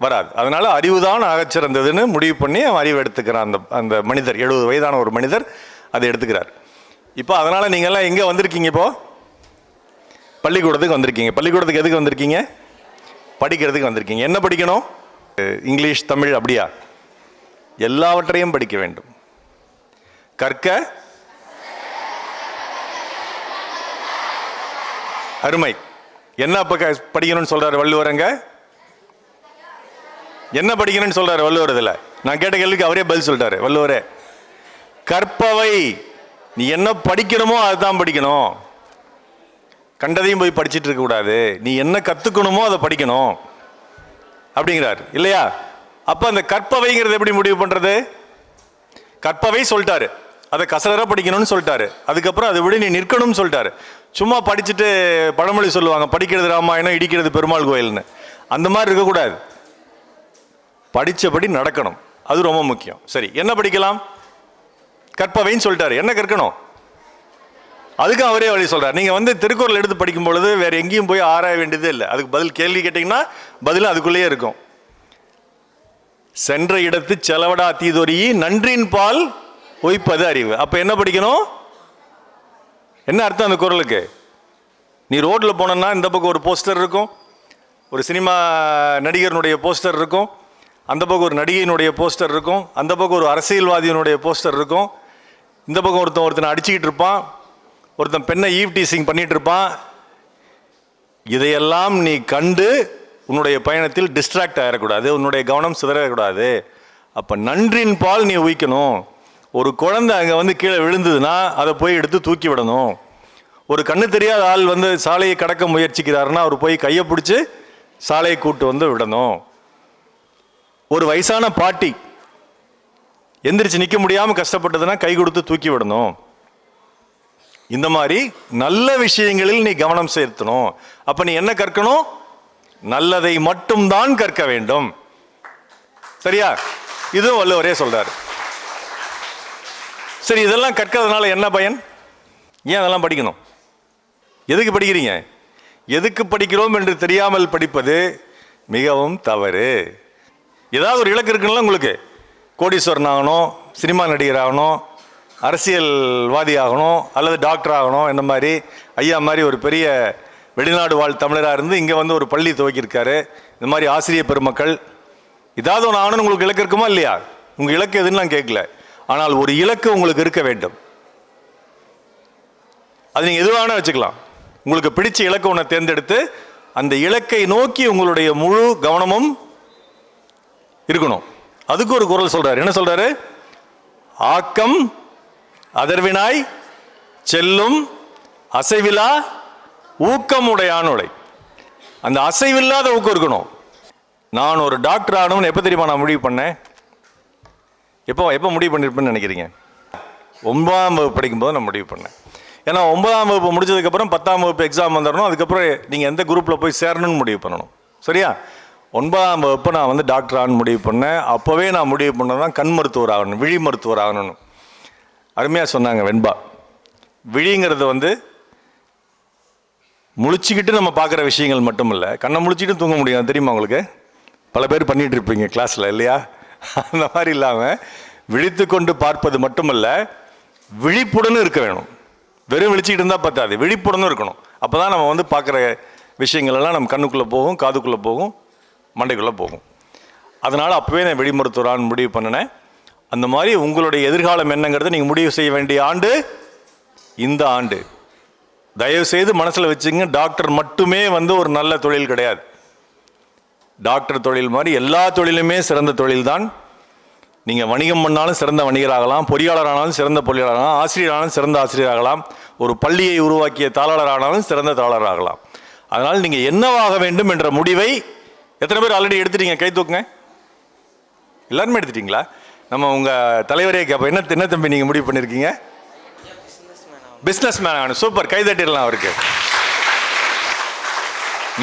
வராது. அதனால அறிவு தான் ஆகச்சிறந்ததுன்னு முடிவு பண்ணி அவன் அறிவு எடுத்துக்கிறான். அந்த மனிதர், 70 வயதான ஒரு மனிதர் அதை எடுத்துக்கிறார். இப்போ அதனால் நீங்கள்லாம் எங்கே வந்திருக்கீங்க? இப்போ பள்ளிக்கூடத்துக்கு வந்திருக்கீங்க. பள்ளிக்கூடத்துக்கு எதுக்கு வந்திருக்கீங்க? படிக்கிறதுக்கு வந்திருக்கீங்க. என்ன படிக்கணும்? இங்கிலீஷ், தமிழ் அப்படியா? எல்லாவற்றையும் படிக்க வேண்டும். கற்க அருமை. என்ன அப்ப படிக்கணும்னு சொல்றாரு வள்ளுவரங்க? என்ன படிக்கணும்னு சொல்றாரு வள்ளுவர்? இதுல நான் கேட்ட கேள்விக்கு அவரே பதில் சொல்லிட்டாரு வள்ளுவரே. கற்பவை, நீ என்ன படிக்கணுமோ அதுதான் படிக்கணும். கண்டதையும் போய் படிச்சுட்டு இருக்க கூடாது. நீ என்ன கத்துக்கணுமோ அதை படிக்கணும் அப்படிங்கிறார் இல்லையா? அப்ப அந்த கற்பவைங்கிறது எப்படி முடிவு பண்றது? கற்பவை சொல்லிட்டாரு, அதை கசலரா படிக்கணும்னு சொல்லிட்டாரு. அதுக்கப்புறம் அதை விட நீ நிற்கணும்னு சொல்லிட்டாரு. சும்மா படிச்சுட்டு பழமொழி சொல்லுவாங்க, படிக்கிறது ராமாயணம், இடிக்கிறது பெருமாள் கோயில்னு. அந்த மாதிரி இருக்கக்கூடாது. படித்தபடி நடக்கணும், அது ரொம்ப முக்கியம். சரி, என்ன படிக்கலாம்? கற்பவைன்னு சொல்லிட்டாரு. என்ன கற்கணும்? அதுக்கு அவரே வழி சொல்றாரு. நீங்க திருக்குறள் எடுத்து படிக்கும் பொழுது வேற எங்கேயும் போய் ஆராய வேண்டியதே இல்லை. அதுக்கு பதில் கேள்வி கேட்டீங்கன்னா பதிலும் அதுக்குள்ளேயே இருக்கும். சென்ற இடத்து செலவடா தீதொரி நன்றின் பால் ஒய்ப்பது அறிவு. அப்ப என்ன படிக்கணும்? என்ன அர்த்தம் அந்த குறளுக்கு? நீ ரோட்ல போனன்னா இந்த பக்கம் ஒரு போஸ்டர் இருக்கும், ஒரு சினிமா நடிகருடைய போஸ்டர் இருக்கும், அந்த பக்கம் ஒரு நடிகையினுடைய போஸ்டர் இருக்கும், அந்த பக்கம் ஒரு அரசியல்வாதியினுடைய போஸ்டர் இருக்கும், இந்த பக்கம் ஒருத்தனை அடிச்சுக்கிட்டு இருப்பான், ஒருத்தன் பெண்ணை ஈவ் டீசிங் பண்ணிட்டு இருப்பான். இதையெல்லாம் நீ கண்டு உன்னுடைய பயணத்தில் டிஸ்ட்ராக்ட் ஆகிடக்கூடாது, உன்னுடைய கவனம் சிதறக்கூடாது. அப்போ நன்றின் பால் நீ உயிக்கணும். ஒரு குழந்தை அங்கே கீழே விழுந்ததுன்னா அதை போய் எடுத்து தூக்கி விடணும். ஒரு கண்ணு தெரியாத ஆள் சாலையை கடக்க முயற்சிக்கிறாருன்னா அவர் போய் கையை பிடிச்சி சாலையை கூட்டு விடணும். ஒரு வயசான பாட்டி எந்திரிச்சு நிற்க முடியாமல் கஷ்டப்பட்டதுன்னா கை கொடுத்து தூக்கி விடணும். இந்த மாதிரி நல்ல விஷயங்களில் நீ கவனம் செலுத்தணும். அப்ப நீ என்ன கற்கணும்? நல்லதை மட்டும்தான் கற்க வேண்டும். சரியா? இதுவும் வள்ளுவரே சொல்றாரு. சரி, இதெல்லாம் கற்கிறதுனால என்ன பயன்? ஏன் அதெல்லாம் படிக்கணும்? எதுக்கு படிக்கிறீங்க? எதுக்கு படிக்கிறோம் என்று தெரியாமல் படிப்பது மிகவும் தவறு. ஏதாவது ஒரு இலக்கு இருக்குல்ல உங்களுக்கு. கோடீஸ்வரன் ஆகணும், சினிமா நடிகர் ஆகணும், அரசியல்வாதி ஆகணும், அல்லது டாக்டர் ஆகணும். இந்த மாதிரி ஐயா மாதிரி ஒரு பெரிய வெளிநாடு வாழ் தமிழராக இருந்து இங்கே ஒரு பள்ளி துவக்கியிருக்காரு. இந்த மாதிரி ஆசிரியர் பெருமக்கள். ஏதாவது ஒன்று ஆகணும்னு உங்களுக்கு இலக்கு இருக்குமா இல்லையா? உங்கள் இலக்கு எதுன்னு நான் கேட்கல, ஆனால் ஒரு இலக்கு உங்களுக்கு இருக்க வேண்டும். அது நீங்கள் எதுவான வச்சுக்கலாம். உங்களுக்கு பிடிச்ச இலக்கு ஒன்றை தேர்ந்தெடுத்து அந்த இலக்கை நோக்கி உங்களுடைய முழு கவனமும் இருக்கணும். அதுக்கு ஒரு குறள் சொல்றாரு. என்ன சொல்றாரு? ஆக்கம் அதர்வினாய் செல்லும் அசைவிலா ஊக்கம் உடையானுடை. அந்த அசைவில்லாத ஊக்கம் இருக்கணும். நான் ஒரு டாக்டர் ஆகணும்னு எப்போ தெரியுமா நான் முடிவு பண்ணேன்? எப்போ முடிவு பண்ணியிருப்பேன்னு நினைக்கிறீங்க? 9ஆம் வகுப்பு படிக்கும்போது நான் முடிவு பண்ணேன். ஏன்னா 9ஆம் வகுப்பு முடிச்சதுக்கப்புறம் 10ஆம் வகுப்பு எக்ஸாம் வந்துடணும். அதுக்கப்புறம் நீங்கள் எந்த குரூப்பில் போய் சேரணும்னு முடிவு பண்ணணும். சரியா? 9ஆம் வகுப்பு நான் டாக்டர் ஆகணும்னு முடிவு பண்ணேன். அப்போவே நான் முடிவு பண்ணதான் கண் மருத்துவர் ஆகணும், விழி மருத்துவர் ஆகணும்னு. அருமையாக சொன்னாங்க வெண்பா. விழிங்கிறது முழிச்சுக்கிட்டு நம்ம பார்க்குற விஷயங்கள் மட்டும் இல்லை, கண்ணை முழிச்சிக்கிட்டு தூங்க முடியும். தெரியுமா உங்களுக்கு? பல பேர் பண்ணிகிட்டு இருப்பீங்க கிளாஸில் இல்லையா? அந்த மாதிரி இல்லாமல் விழித்து கொண்டு பார்ப்பது மட்டுமல்ல, விழிப்புடனும் இருக்க வேணும். வெறும் விழிச்சிக்கிட்டு இருந்தால் பத்தாது, விழிப்புடனும் இருக்கணும். அப்போ தான் நம்ம பார்க்குற விஷயங்கள் எல்லாம் நம்ம கண்ணுக்குள்ளே போகும், காதுக்குள்ளே போகும், மண்டைக்குள்ளே போகும். அதனால் அப்போவே நான் விழி மருத்துவரான்னு முடிவு பண்ணினேன். அந்த மாதிரி உங்களுடைய எதிர்காலம் என்னங்கிறத நீங்கள் முடிவு செய்ய வேண்டிய ஆண்டு இந்த ஆண்டு. தயவு செய்து மனசில் வச்சுங்க, டாக்டர் மட்டுமே ஒரு நல்ல தொழில் கிடையாது. டாக்டர் தொழில் மாதிரி எல்லா தொழிலுமே சிறந்த தொழில் தான். நீங்கள் வணிகம் பண்ணாலும் சிறந்த வணிகராகலாம், பொறியாளரானாலும் சிறந்த பொறியாளராகலாம், ஆசிரியரானாலும் சிறந்த ஆசிரியராகலாம், ஒரு பள்ளியை உருவாக்கிய தாளரானாலும் சிறந்த தாளராகலாம். அதனால் நீங்கள் என்னவாக வேண்டும் என்ற முடிவை எத்தனை பேர் ஆல்ரெடி எடுத்துட்டீங்க? கை தூக்குங்க. எல்லாருமே எடுத்துட்டீங்களா? நம்ம உங்கள் தலைவரே கேட்போம், என்ன தம்பி நீங்கள் முடிவு பண்ணியிருக்கீங்க? பிஸ்னஸ் மேன் ஆகணும். சூப்பர், கை தட்டிடலாம் அவருக்கு.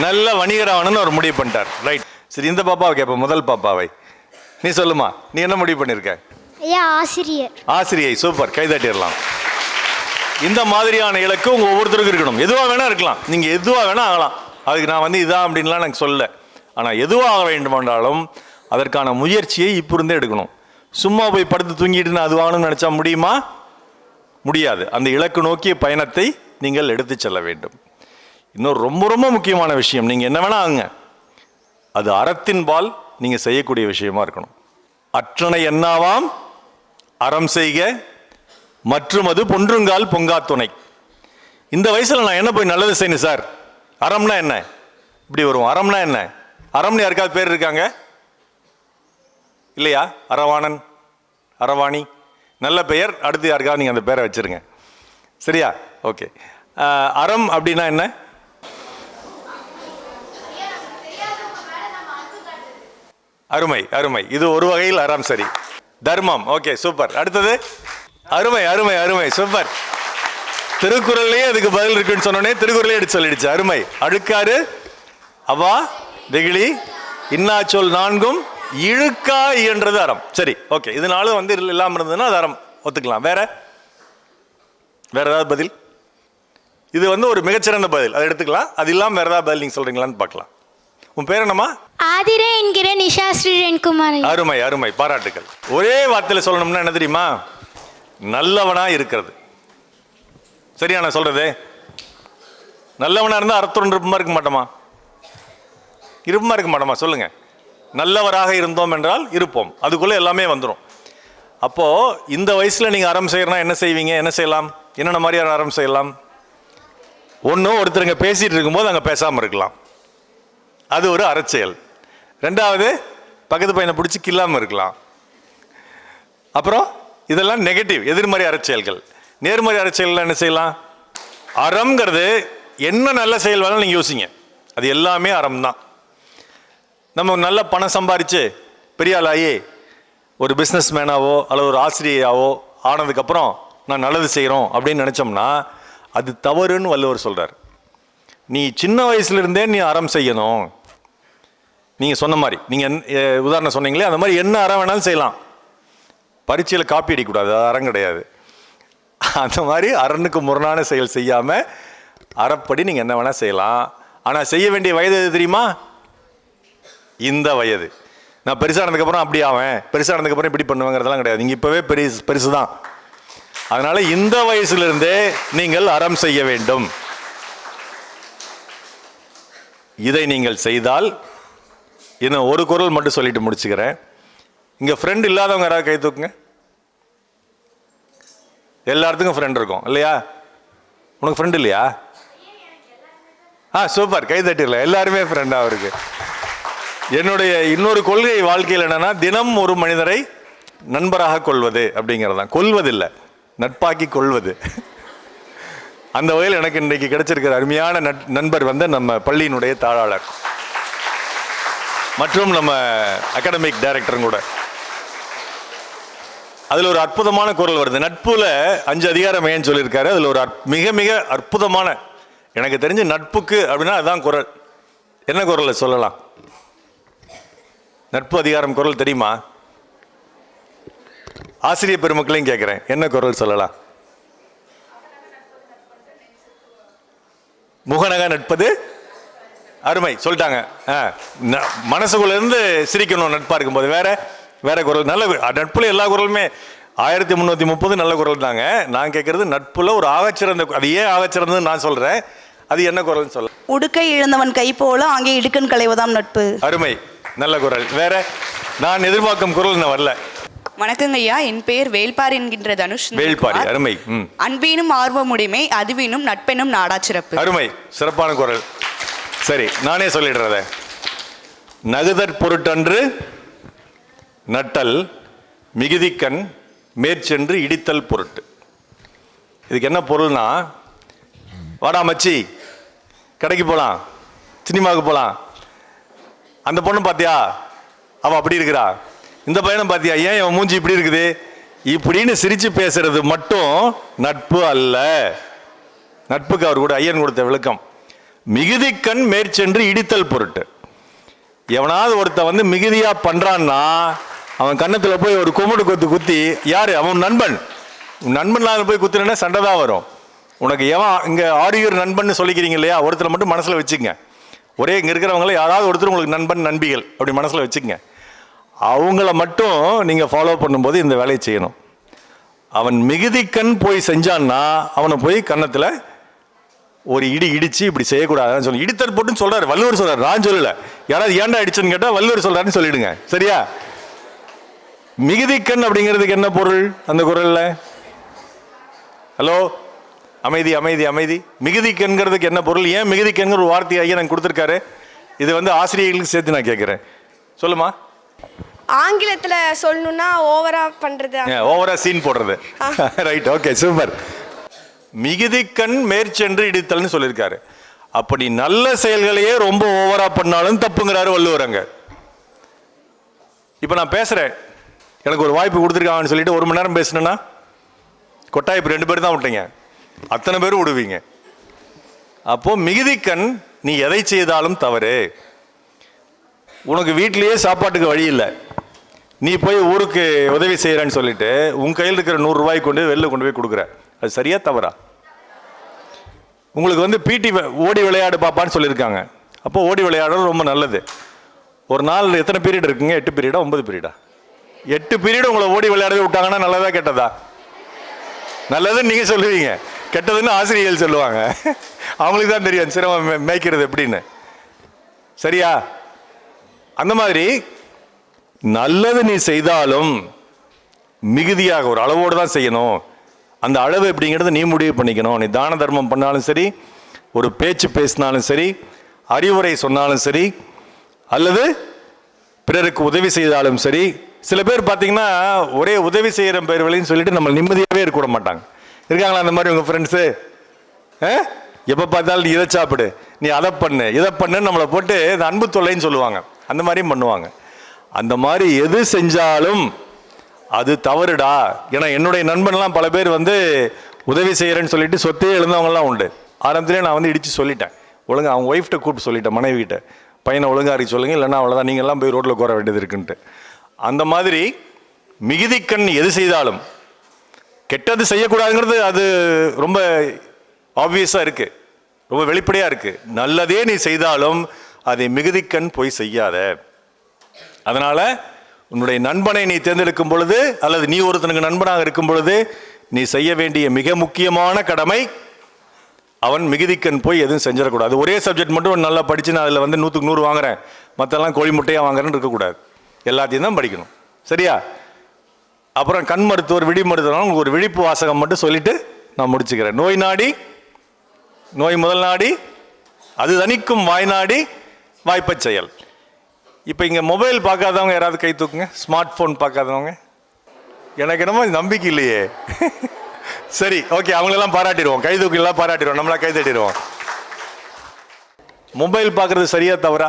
நல்ல வணிகராகணும்னு அவர் முடிவு பண்ணிட்டார். ரைட். சரி, இந்த பாப்பாவை கேட்போம், முதல் பாப்பாவை. நீ சொல்லுமா, நீ என்ன முடிவு பண்ணியிருக்க? ஐயா, ஆசிரியர். ஆசிரியை. சூப்பர், கை தட்டிடலாம். இந்த மாதிரியான இலக்கு உங்கள் ஒவ்வொருத்தருக்கும் இருக்கணும். எதுவாக வேணா இருக்கலாம், நீங்கள் எதுவாக வேணா ஆகலாம். அதுக்கு நான் வந்து இதான் அப்படின்லாம் எனக்கு சொல்ல. ஆனால் எதுவாக வேண்டுமென்றாலும் அதற்கான முயற்சியை இப்போ இருந்தே எடுக்கணும். சும்மா போய் படுத்து தூங்கிட்டு அது வாங்கணும்னு நினச்சா முடியுமா? முடியாது. அந்த இலக்கு நோக்கிய பயணத்தை நீங்கள் எடுத்து செல்ல வேண்டும். இன்னொரு ரொம்ப ரொம்ப முக்கியமான விஷயம், நீங்கள் என்ன வேணா ஆகுங்க, அது அறத்தின்பால் நீங்கள் செய்யக்கூடிய விஷயமா இருக்கணும். அற்றனை என்னாவாம் அறம் செய்க மற்றும் அது பொன்றுங்கால் பொங்கா துணை. இந்த வயசில் நான் என்ன போய் நல்லது செய்யணும் சார்? அறம்னா என்ன? இப்படி வரும். அறம்னா என்ன? அறம்னு யாருக்காவது பேர் இருக்காங்க இல்லையா? அரவாணன், அரவாணி, நல்ல பெயர். அடுத்து யாருக்காவது நீங்கள் அந்த பேரை வச்சிருங்க. சரியா? ஓகே. அறம் அப்படின்னா என்ன? அருமை, அருமை. இது ஒரு வகையில் அறம். சரி. தர்மம். Okay, super. அடுத்தது அருமை, அருமை, அருமை, சூப்பர். திருக்குறள்லயே அதுக்கு பதில் இருக்குன்னு சொன்னோடனே திருக்குறளே எடுத்து சொல்லிடுச்சு. அருமை. அழுக்காறு அவா வெகுளி இன்னாச்சொல் நான்கும் இழுக்கா இயன்றது அறம். சரி, ஓகே. இதனால வந்து இல்லாமல் இருந்ததுன்னா அது அறம், ஒத்துக்கலாம். வேற வேற ஏதாவது பதில்? இது வந்து ஒரு மிகச்சிறந்த பதில், அதை எடுத்துக்கலாம். அது இல்லாமல் வேற ஏதாவது பதில் நீங்கள் சொல்றீங்களான்னு பார்க்கலாம். உன் பேர் என்னம்மா? ஆதிரே என்கிற நிஷா ஸ்ரீரன்குமார். அருமை, அருமை, பாராட்டுகள். ஒரே வார்த்தையில் சொல்லணும்னா என்ன தெரியுமா? நல்லவனா இருக்கிறது. சரியா நான் சொல்றது? நல்லவனா இருந்தால் அர்த்தம் இருப்பமா இருக்க மாட்டோமா? இருப்பமா இருக்க மாட்டோமா? சொல்லுங்க. நல்லவராக இருந்தோம் என்றால் இருப்போம். அதுக்குள்ள எல்லாமே வந்துடும். அப்போ இந்த வயசுல நீங்க அறம் செய்யறனா என்ன செய்வீங்க? என்ன செய்யலாம்? என்னென்ன மாதிரியான அறம் செய்யலாம்? ஒன்றும் ஒருத்தருங்க பேசிட்டு இருக்கும்போது அங்கே பேசாமல் இருக்கலாம், அது ஒரு அறச்செயல். ரெண்டாவது, பக்கத்து பையனை பிடிச்சி கில்லாமல் இருக்கலாம். அப்புறம் இதெல்லாம் நெகட்டிவ், எதிர்மறை அறச்செயல்கள். நேர்மறை அறச்செயல் என்ன செய்யலாம்? அறம்ங்கிறது என்ன நல்ல செயல் வேணாலும் நீங்கள் யோசிங்க, அது எல்லாமே அறம் தான். நம்ம நல்ல பணம் சம்பாரித்து பெரிய ஆளாகி ஒரு பிஸ்னஸ் மேனாவோ அல்லது ஒரு ஆசிரியராவோ ஆனதுக்கப்புறம் நான் நல்லது செய்கிறோம் அப்படின்னு நினச்சோம்னா அது தவறுன்னு வள்ளுவர் சொல்கிறார். நீ சின்ன வயசுலேருந்தே நீ அறம் செய்யணும். நீங்கள் சொன்ன மாதிரி, நீங்கள் உதாரணம் சொன்னீங்களே, அந்த மாதிரி என்ன அறம் வேணாலும் செய்யலாம். பரீட்சையில் காப்பி அடிக்கக்கூடாது, அது அறம் கிடையாது. அந்த மாதிரி அரணுக்கு முரணான செயல் செய்யாமல் அறப்படி நீங்கள் என்ன வேணால் செய்யலாம். ஆனால் செய்ய வேண்டிய வயது எது தெரியுமா? இந்த வயது. நான் பெருசானதுக்கப்புறம் அப்படி ஆவேன், பெருசானதுக்கப்புறம் இப்படி பண்ணுவேங்கிறதெல்லாம் கிடையாது. நீங்கள் இப்போவே பெருசு தான். அதனால் இந்த வயசுலேருந்தே நீங்கள் அறம் செய்ய வேண்டும். இதை நீங்கள் செய்தால், இன்னும் ஒரு குறள் மட்டும் சொல்லிட்டு முடிச்சுக்கிறேன். இங்கே ஃப்ரெண்ட் இல்லாதவங்க யாராவது கை தூக்குங்க. எல்லாத்துக்கும் ஃப்ரெண்ட் இருக்கும் இல்லையா? உனக்கு ஃப்ரெண்ட் இல்லையா? சூப்பர், கை தட்டிடல. எல்லாருமே ஃப்ரெண்டாக இருக்கு. என்னுடைய இன்னொரு கொள்கை வாழ்க்கையில் என்னன்னா, தினம் ஒரு மனிதரை நண்பராக கொள்வது அப்படிங்கிறதான். கொள்வதில்லை, நட்பாக்கி கொள்வது. அந்த வகையில் எனக்கு இன்றைக்கு கிடைச்சிருக்கிற அருமையான நண்பர் வந்து நம்ம பள்ளியினுடைய தாளாளர் மற்றும் நம்ம அகாடமிக் டைரக்டரும் கூட. அதில் ஒரு அற்புதமான குறள் வருது. நட்புல 5 அதிகாரம் ஏன்னு சொல்லியிருக்காரு. அதில் ஒரு மிக மிக அற்புதமான, எனக்கு தெரிஞ்ச நட்புக்கு அப்படின்னா அதுதான் குறள். என்ன குறளை சொல்லலாம்? நட்பு அதிகாரம் குறள் தெரியுமா? ஆசிரியர் பெருமக்களையும் கேட்குறேன், என்ன குறள் சொல்லலாம்? முகநக நட்பது அருமை சொல்லிட்டாங்க. மனசுக்குள்ள இருந்து சிரிக்கணும் நட்பா இருக்கும்போது. வேற வேற குறள் நல்ல நட்புல எல்லா குறளுமே 1330 நல்ல குறள் தாங்க. நான் கேட்கறது நட்புல ஒரு ஆகச்சிறந்த, அது ஏன் ஆகச்சிறந்தது நான் சொல்றேன், அது என்ன குறள்னு சொல்ல. உடுக்கை இழந்தவன் கை போல அங்கே இடுக்கன் களைவதாம் நட்பு. அருமை, நல்ல குறள். வேற நான் எதிர்பார்க்கும் குறள் நான் வரல. வணக்கங்க ஐயா, என் பெயர் வேள்பாரி என்கின்ற தனுஷ். வேள்பாரி, அருமை. அன்பீனும் ஆர்வமுடைமை அதுவீனும் நட்பெனும் நாடா சிறப்பு. அருமை, சிறப்பான குறள். சரி, நானே சொல்லிடுறத. நகுதற் பொருட்டன்று நட்டல் மிகுதிக்கண் மேற்சென்று இடித்தல் பொருட்டு. இதுக்கு என்ன பொருள்னா, வாடா மச்சி கடைக்கு போகலாம், சினிமாவுக்கு போகலாம், அந்த பொண்ணு பார்த்தியா அவள் அப்படி இருக்கிறா, இந்த பையனை பார்த்தியா ஏன் அவன் மூஞ்சி இப்படி இருக்குது, இப்படின்னு சிரித்து பேசுறது மட்டும் நட்பு அல்ல. நட்புக்கு அவர் கூட ஐயன் கொடுத்த விளக்கம், மிகுதிக்கண் மேற்சென்று இடித்தல் பொருட்டு. எவனாவது ஒருத்த வந்து மிகுதியாக பண்ணுறான்னா அவன் கன்னத்தில் போய் ஒரு கும்பிடு குத்தி, யார் அவன் நண்பன், நண்பன் போய் குத்துனா சண்டை தான் வரும். உனக்கு எவன் இங்கே ஆரியூர் நண்பன் சொல்லிக்கிறீங்க இல்லையா, ஒருத்தரை மட்டும் மனசில் வச்சுக்கங்க. ஒரே இங்கே இருக்கிறவங்கள யாராவது ஒருத்தர் உங்களுக்கு நண்பன் நண்பிகள் அப்படி மனசில் வச்சுக்கங்க. அவங்கள மட்டும் நீங்கள் ஃபாலோ பண்ணும்போது இந்த வேலையை செய்யணும். அவன் மிகுதிக்கண் போய் செஞ்சான்னா அவனை போய் கன்னத்தில் ஒரு இடிச்சு இப்படி செய்யக்கூடாதுன்னு சொல்லி இடித்தல் போட்டுன்னு சொல்கிறார் வள்ளுவர். சொல்கிறார், நான் சொல்லலை. யாராவது ஏன்டா அடிச்சுன்னு கேட்டால் வள்ளுவர் சொல்கிறாருன்னு சொல்லிடுங்க. சரியா? மிகுதிக்கண் அப்படிங்கிறதுக்கு என்ன பொருள் அந்த குறளில்? ஹலோ, அமைதி அமைதி அமைதி. மிகுதிக்கண்கிறதுக்கு என்ன பொருள்? ஏன் மிகுதிக்கண்கிற ஒரு வார்த்தையை ஐயா நான் கொடுத்துருக்காரு? இது வந்து ஆசிரியர்களுக்கு சேர்த்து நான் கேட்குறேன். சொல்லுமா. ஆங்கிலத்தில் சொல்லணும்னா ஓவரா பண்ணுறது, ஓவரா சீன் போடுறது. Right, okay, super. மிகுதிக்கண் மேற்சென்று இடித்தல்னு சொல்லியிருக்காரு. அப்படி நல்ல செயல்களையே ரொம்ப ஓவரா பண்ணாலும் தப்புங்கிறாரு வள்ளுவர் அங்க. இப்போ நான் பேசுகிறேன், எனக்கு ஒரு வாய்ப்பு கொடுத்துருக்காங்கன்னு சொல்லிட்டு 1 மணி நேரம் பேசணுன்னா கொட்டாய் இப்போ 2 பேர் தான் விட்டீங்க, அத்தனை பேரும் விடுவீங்க. அப்போ மிகுதிக்கண் நீ எதை செய்தாலும் தவறு. உனக்கு வீட்டிலேயே சாப்பாட்டுக்கு வழி இல்லை, நீ போய் ஊருக்கு உதவி செய்கிறேன்னு சொல்லிட்டு உன் கையில் இருக்கிற 100 ரூபாய் கொண்டு வெளில கொண்டு போய் கொடுக்குற, அது சரியா தவறா? உங்களுக்கு வந்து பிடி ஓடி விளையாடு பாப்பான்னு சொல்லியிருக்காங்க. அப்போ ஓடி விளையாடுறது ரொம்ப நல்லது. ஒரு நாள் எத்தனை பீரியட் இருக்குங்க? 8 பீரியடா 9 பீரியடா? 8 பீரியட் உங்களை ஓடி விளையாடவே விட்டாங்கன்னா நல்லதா கெட்டதா? நல்லதுன்னு நீங்கள் சொல்லுவீங்க, கெட்டதுன்னு ஆசிரியர்கள் சொல்லுவாங்க. அவங்களுக்கு தான் தெரியும் சிரமம் மேய்க்கிறது எப்படின்னு. சரியா? அந்த மாதிரி நல்லது நீ செய்தாலும் மிகுதியாக ஒரு அளவோடு தான் செய்யணும். அந்த அளவு எப்படிங்கிறத நீ முடிவு பண்ணிக்கணும். நீ தான தர்மம் பண்ணாலும் சரி, ஒரு பேச்சு பேசினாலும் சரி, அறிவுரை சொன்னாலும் சரி, அல்லது பிறருக்கு உதவி செய்தாலும் சரி. சில பேர் பார்த்தீங்கன்னா ஒரே உதவி செய்கிற பேர் வழின்னு சொல்லிட்டு நம்ம நிம்மதியாகவே இருக்க விட மாட்டாங்க. இருக்காங்களா அந்த மாதிரி உங்கள் ஃப்ரெண்ட்ஸு? எப்போ பார்த்தாலும் நீ இதை சாப்பிடு, நீ அதை பண்ணு, இதை பண்ணுன்னு நம்மளை போட்டு இந்த அன்பு தொல்லைன்னு சொல்லுவாங்க. அந்த மாதிரியும் பண்ணுவாங்க. அந்த மாதிரி எது செஞ்சாலும் அது தவறுடா. ஏன்னா என்னுடைய நண்பன்லாம் பல பேர் வந்து உதவி செய்கிறேன்னு சொல்லிட்டு சொத்தையே எழுந்தவங்கலாம் உண்டு. ஆரம்பத்திலே நான் வந்து இடித்து சொல்லிட்டேன், ஒழுங்காக அவங்க ஒய்ஃப்கிட்ட கூப்பிட்டு சொல்லிட்டேன், மனைவிகிட்ட, பையனை ஒழுங்காக இருக்க சொல்லுங்க, இல்லைன்னா அவ்வளோதான், நீங்கள்லாம் போய் ரோட்டில் கோர வேண்டியது இருக்குன்ட்டு. அந்த மாதிரி மிகுதிக்கண் எது செய்தாலும், கெட்டது செய்யக்கூடாதுங்கிறது அது ரொம்ப ஆப்வியஸாக இருக்குது, ரொம்ப வெளிப்படையாக இருக்குது. நல்லதே நீ செய்தாலும் அதை மிகுதிக்கண் போய் செய்யாத. அதனால் உன்னுடைய நண்பனை நீ தேர்ந்தெடுக்கும் பொழுது, அல்லது நீ ஒருத்தனுக்கு நண்பனாக இருக்கும் பொழுது, நீ செய்ய வேண்டிய மிக முக்கியமான கடமை, அவன் மிகுதிக்கண் போய் எதுவும் செஞ்சிடக்கூடாது. ஒரே சப்ஜெக்ட் மட்டும் நல்லா படித்து நான் அதில் வந்து 100க்கு 100 வாங்குறேன், மற்றெல்லாம் கோழி முட்டையாக வாங்குறேன்னு இருக்கக்கூடாது. எல்லாத்தையும் தான் படிக்கணும். சரியா? அப்புறம் கண் மருத்துவர், விழி மருத்துவர், உங்களுக்கு ஒரு விழிப்பு வாசகம் மட்டும் சொல்லிட்டு நான் முடிச்சுக்கிறேன். நோய் நாடி நோய் முதல் நாடி, அது தணிக்கும் வாய் நாடி வாய்ப்பச் செயல். இப்போ இங்கே மொபைல் பார்க்காதவங்க யாராவது கை தூக்குங்க. ஸ்மார்ட் ஃபோன் பார்க்காதவங்க. எனக்கு என்னமோ நம்பிக்கை இல்லையே. சரி, ஓகே, அவங்களெல்லாம் பாராட்டிடுவோம், கை தூக்கிலாம் பாராட்டிடுவோம், நம்மளா கை தட்டிடுவோம். மொபைல் பார்க்குறது சரியா தவறா?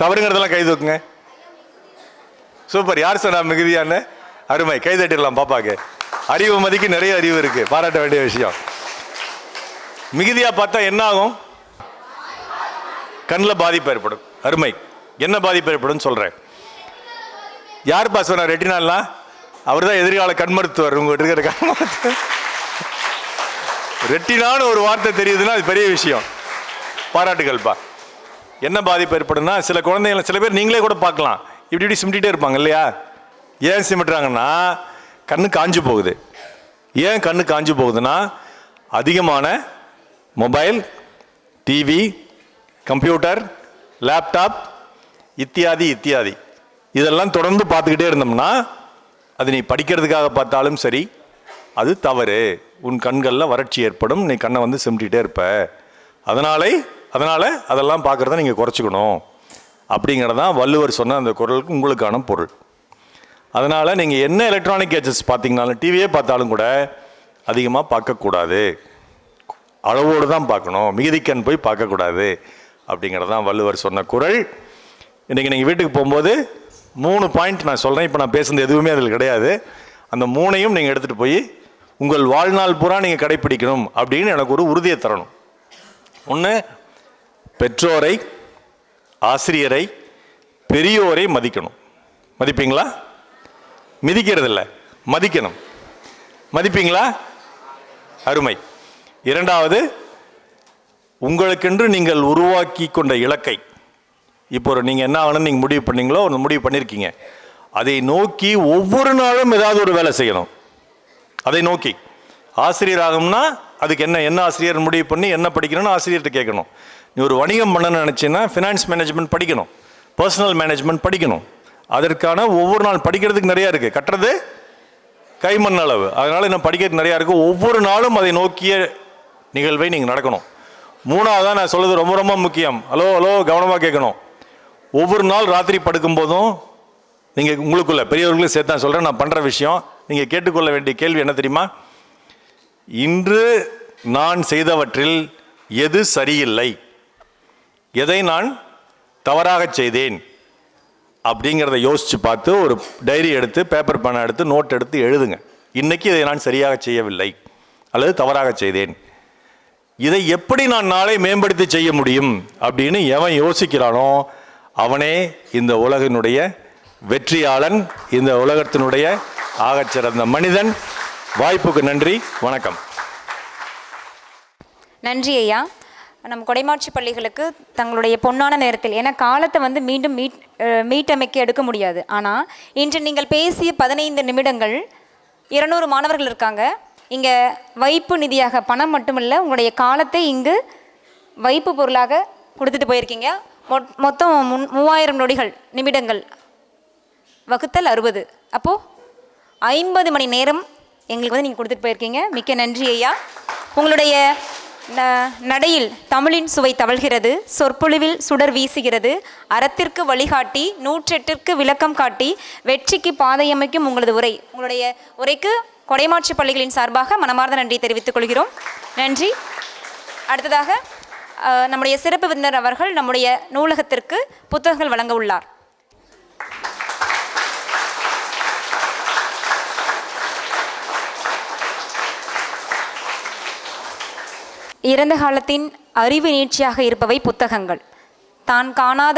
தவறுங்கிறதெல்லாம் கை தூக்குங்க. சூப்பர். யார் சொன்னா மிகுதியான்னு? அருமை, கை தட்டிடலாம் பாப்பாக்கு. அறிவு மதிக்கு நிறைய அறிவு இருக்கு, பாராட்ட வேண்டிய விஷயம். மிகுதியா பார்த்தா என்ன ஆகும்? கண்ணில் பாதிப்பு ஏற்படும். அருமை. என்ன பாதிப்பு ஏற்படும் சொல்றேன். யார் பா சொன்னார் ரெட்டினால்னா? அவர் தான் எதிர்கால கண் மருத்துவர். உங்ககிட்ட இருக்கிற கண் மருத்துவர். ரெட்டினான்னு ஒரு வார்த்தை தெரியுதுன்னா அது பெரிய விஷயம். பாராட்டுகள்ப்பா. என்ன பாதிப்பு ஏற்படும்னா, சில குழந்தைகளை, சில பேர் நீங்களே கூட பார்க்கலாம், இப்படி இப்படி சிமிட்டிகிட்டே இருப்பாங்க இல்லையா? ஏன் சிமிட்டுறாங்கன்னா கண்ணு காஞ்சு போகுது. ஏன் கண்ணு காஞ்சு போகுதுன்னா, அதிகமான மொபைல், டிவி, கம்ப்யூட்டர், லேப்டாப் இத்தியாதி இத்தியாதி இதெல்லாம் தொடர்ந்து பார்த்துக்கிட்டே இருந்தோம்னா, அது நீ படிக்கிறதுக்காக பார்த்தாலும் சரி, அது தவறு. உன் கண்களில் வறட்சி ஏற்படும், நீ கண்ணை வந்து சிமிட்டிகிட்டே இருப்ப. அதனால் அதெல்லாம் பார்க்குறத நீங்கள் குறைச்சிக்கணும் அப்படிங்கிறதான் வள்ளுவர் சொன்ன அந்த குறளுக்கு உங்களுக்கான பொருள். அதனால் நீங்கள் என்ன எலக்ட்ரானிக் கேஜெட்ஸ் பார்த்தீங்கனாலும் டிவியே பார்த்தாலும் கூட அதிகமாக பார்க்கக்கூடாது, அளவோடு தான் பார்க்கணும், மிகுதிக்கண் போய் பார்க்கக்கூடாது அப்படிங்கிறது தான் வள்ளுவர் சொன்ன குறள். இன்றைக்கி நீங்கள் வீட்டுக்கு போகும்போது 3 பாயிண்ட் நான் சொல்கிறேன். இப்போ நான் பேசுனது எதுவுமே அதில் கிடையாது. அந்த 3ஐயும் நீங்கள் எடுத்துகிட்டு போய் உங்கள் வாழ்நாள் பூரா நீங்கள் கடைப்பிடிக்கணும் அப்படின்னு எனக்கு ஒரு உறுதியை தரணும். ஒன்று, பெற்றோரை, ஆசிரியரை, பெரியோரை மதிக்கணும். மதிப்பீங்களா? மிதிக்கிறது இல்லை, மதிக்கணும். மதிப்பீங்களா? அருமை. 2வது, உங்களுக்கென்று நீங்கள் உருவாக்கி கொண்ட இலக்கை, இப்போ நீங்கள் என்ன ஆகணும்னு நீங்கள் முடிவு பண்ணீங்களோ ஒரு முடிவு பண்ணியிருக்கீங்க, அதை நோக்கி ஒவ்வொரு நாளும் ஏதாவது ஒரு வேலை செய்யணும். அதை நோக்கி ஆசிரியர் ஆகும்னா அதுக்கு என்ன ஆசிரியர் முடிவு பண்ணி என்ன படிக்கணும்னு ஆசிரியர்கிட்ட கேட்கணும். நீ ஒரு வணிகம் பண்ணணும்னு நினச்சின்னா ஃபினான்ஸ் மேனேஜ்மெண்ட் படிக்கணும், பர்சனல் மேனேஜ்மெண்ட் படிக்கணும். அதற்கான ஒவ்வொரு நாள் படிக்கிறதுக்கு நிறையா இருக்குது, கட்டுறது கைமண் அளவு. அதனால் இன்னும் படிக்கிறதுக்கு நிறையா இருக்குது. ஒவ்வொரு நாளும் அதை நோக்கிய நிகழ்வை நீங்கள் நடக்கணும். 3வது நான் சொல்கிறது ரொம்ப ரொம்ப முக்கியம். ஹலோ கவனமாக கேட்கணும். ஒவ்வொரு நாள் ராத்திரி படுக்கும் போதும் நீங்கள் உங்களுக்குள்ள பெரியவர்களும் சேர்த்து தான் சொல்கிறேன், நான் பண்ணுற விஷயம், நீங்கள் கேட்டுக்கொள்ள வேண்டிய கேள்வி என்ன தெரியுமா? இன்று நான் செய்தவற்றில் எது சரியில்லை, எதை நான் தவறாக செய்தேன் அப்படிங்கிறத யோசித்து பார்த்து ஒரு டைரி எடுத்து பேப்பர் பேனை எடுத்து நோட் எடுத்து எழுதுங்க. இன்றைக்கி இதை நான் சரியாக செய்யவில்லை அல்லது தவறாக செய்தேன், இதை எப்படி நான் நாளை மேம்படுத்தி செய்ய முடியும் அப்படின்னு எவன் யோசிக்கிறானோ அவனே இந்த உலகினுடைய வெற்றியாளன், இந்த உலகத்தினுடைய ஆகச்சிறந்த மனிதன். வாய்ப்புக்கு நன்றி, வணக்கம். நன்றி ஐயா. நம் கொடைமாட்சி பள்ளிகளுக்கு தங்களுடைய பொன்னான நேரத்தில், ஏன்னா காலத்தை வந்து மீண்டும் மீட்டமைக்க எடுக்க முடியாது, ஆனால் இன்று நீங்கள் பேசிய 15 நிமிடங்கள் 200 மாணவர்கள் இருக்காங்க. இங்கே வைப்பு நிதியாக பணம் மட்டுமில்லை, உங்களுடைய காலத்தை இங்கு வைப்பு பொருளாக கொடுத்துட்டு போயிருக்கீங்க. மொத்தம் 3000 நிமிடங்கள் வகுத்தல் 60, அப்போது 50 மணி நேரம் எங்களுக்கு வந்து நீங்கள் கொடுத்துட்டு போயிருக்கீங்க. மிக்க நன்றி ஐயா. உங்களுடைய நடையில் தமிழின் சுவை தவழ்கிறது, சொற்பொழிவில் சுடர் வீசுகிறது, அறத்திற்கு வழிகாட்டி 108ற்கு விளக்கம் காட்டி வெற்றிக்கு பாதையமைக்கும் உங்களுடைய உரைக்கு கொடைமாட்சி பள்ளிகளின் சார்பாக மனமார்ந்த நன்றி தெரிவித்துக் கொள்கிறோம். நன்றி. அடுத்ததாக நம்முடைய சிறப்பு விருந்தினர் அவர்கள் நம்முடைய நூலகத்திற்கு புத்தகங்கள் வழங்க உள்ளார். இறந்த காலத்தின் அறிவு நீட்சியாக இருப்பவை புத்தகங்கள். தான் காணாத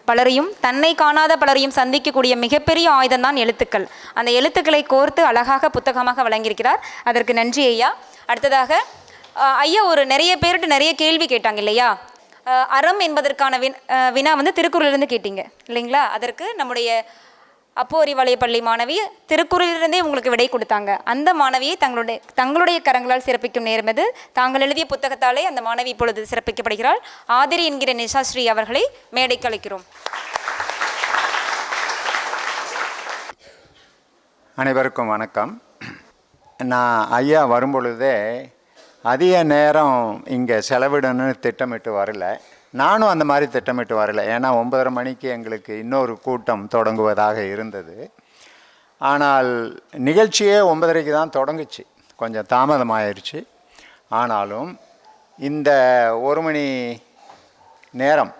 பலரையும் தன்னை காணாத பலரையும் சந்திக்கக்கூடிய மிகப்பெரிய ஆயுதம்தான் எழுத்துக்கள். அந்த எழுத்துக்களை கோர்த்து அழகாக புத்தகமாக வழங்கியிருக்கிறார். அதற்கு நன்றி ஐயா. அடுத்ததாக ஐயா நிறைய பேர்கிட்ட நிறைய கேள்வி கேட்டாங்க இல்லையா? அறம் என்பதற்கான வினா வந்து திருக்குறளிலிருந்து கேட்டீங்க இல்லைங்களா? அதற்கு நம்முடைய அப்போ அறிவாலய பள்ளி மாணவி திருக்குறளிலிருந்தே உங்களுக்கு விடை கொடுத்தாங்க. அந்த மாணவியை தங்களுடைய கரங்களால் சிறப்பிக்கும் நேரம் இது. தாங்கள் எழுதிய புத்தகத்தாலே அந்த மாணவி இப்பொழுது சிறப்பிக்கப்படுகிறாள். ஆதிரி என்கிற நிஷாஸ்ரீ அவர்களை மேடைக்கு அழைக்கிறோம். அனைவருக்கும் வணக்கம். நான் ஐயா வரும்பொழுதே அதிக நேரம் இங்கே செலவிடணும்னு திட்டமிட்டு வரல. நானும் அந்த மாதிரி திட்டமிட்டு வரல. ஏன்னா 9:30 மணிக்கு எங்களுக்கு இன்னொரு கூட்டம் தொடங்குவதாக இருந்தது. ஆனால் நிகழ்ச்சியே 9:30க்கு தான் தொடங்குச்சு, கொஞ்சம் தாமதமாயிருச்சு. ஆனாலும் இந்த 1 மணி நேரம்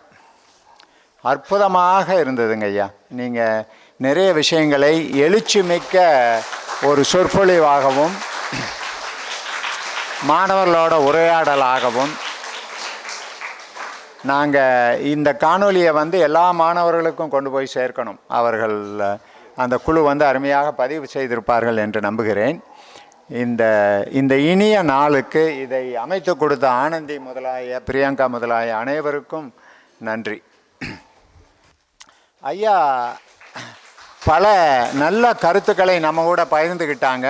அற்புதமாக இருந்ததுங்க ஐயா. நீங்கள் நிறைய விஷயங்களை எழுச்சி மிக்க ஒரு சொற்பொழிவாகவும் மாணவர்களோட உரையாடலாகவும், நாங்கள் இந்த காணொலியை வந்து எல்லா மாணவர்களுக்கும் கொண்டு போய் சேர்க்கணும். அவர்கள் அந்த குழு வந்து அருமையாக பதிவு செய்திருப்பார்கள் என்று நம்புகிறேன். இந்த இனிய நாளுக்கு இதை அமைத்து கொடுத்த ஆனந்தி முதலாய, பிரியங்கா முதலாய அனைவருக்கும் நன்றி. ஐயா பல நல்ல கருத்துக்களை நம்ம கூட பகிர்ந்துக்கிட்டாங்க.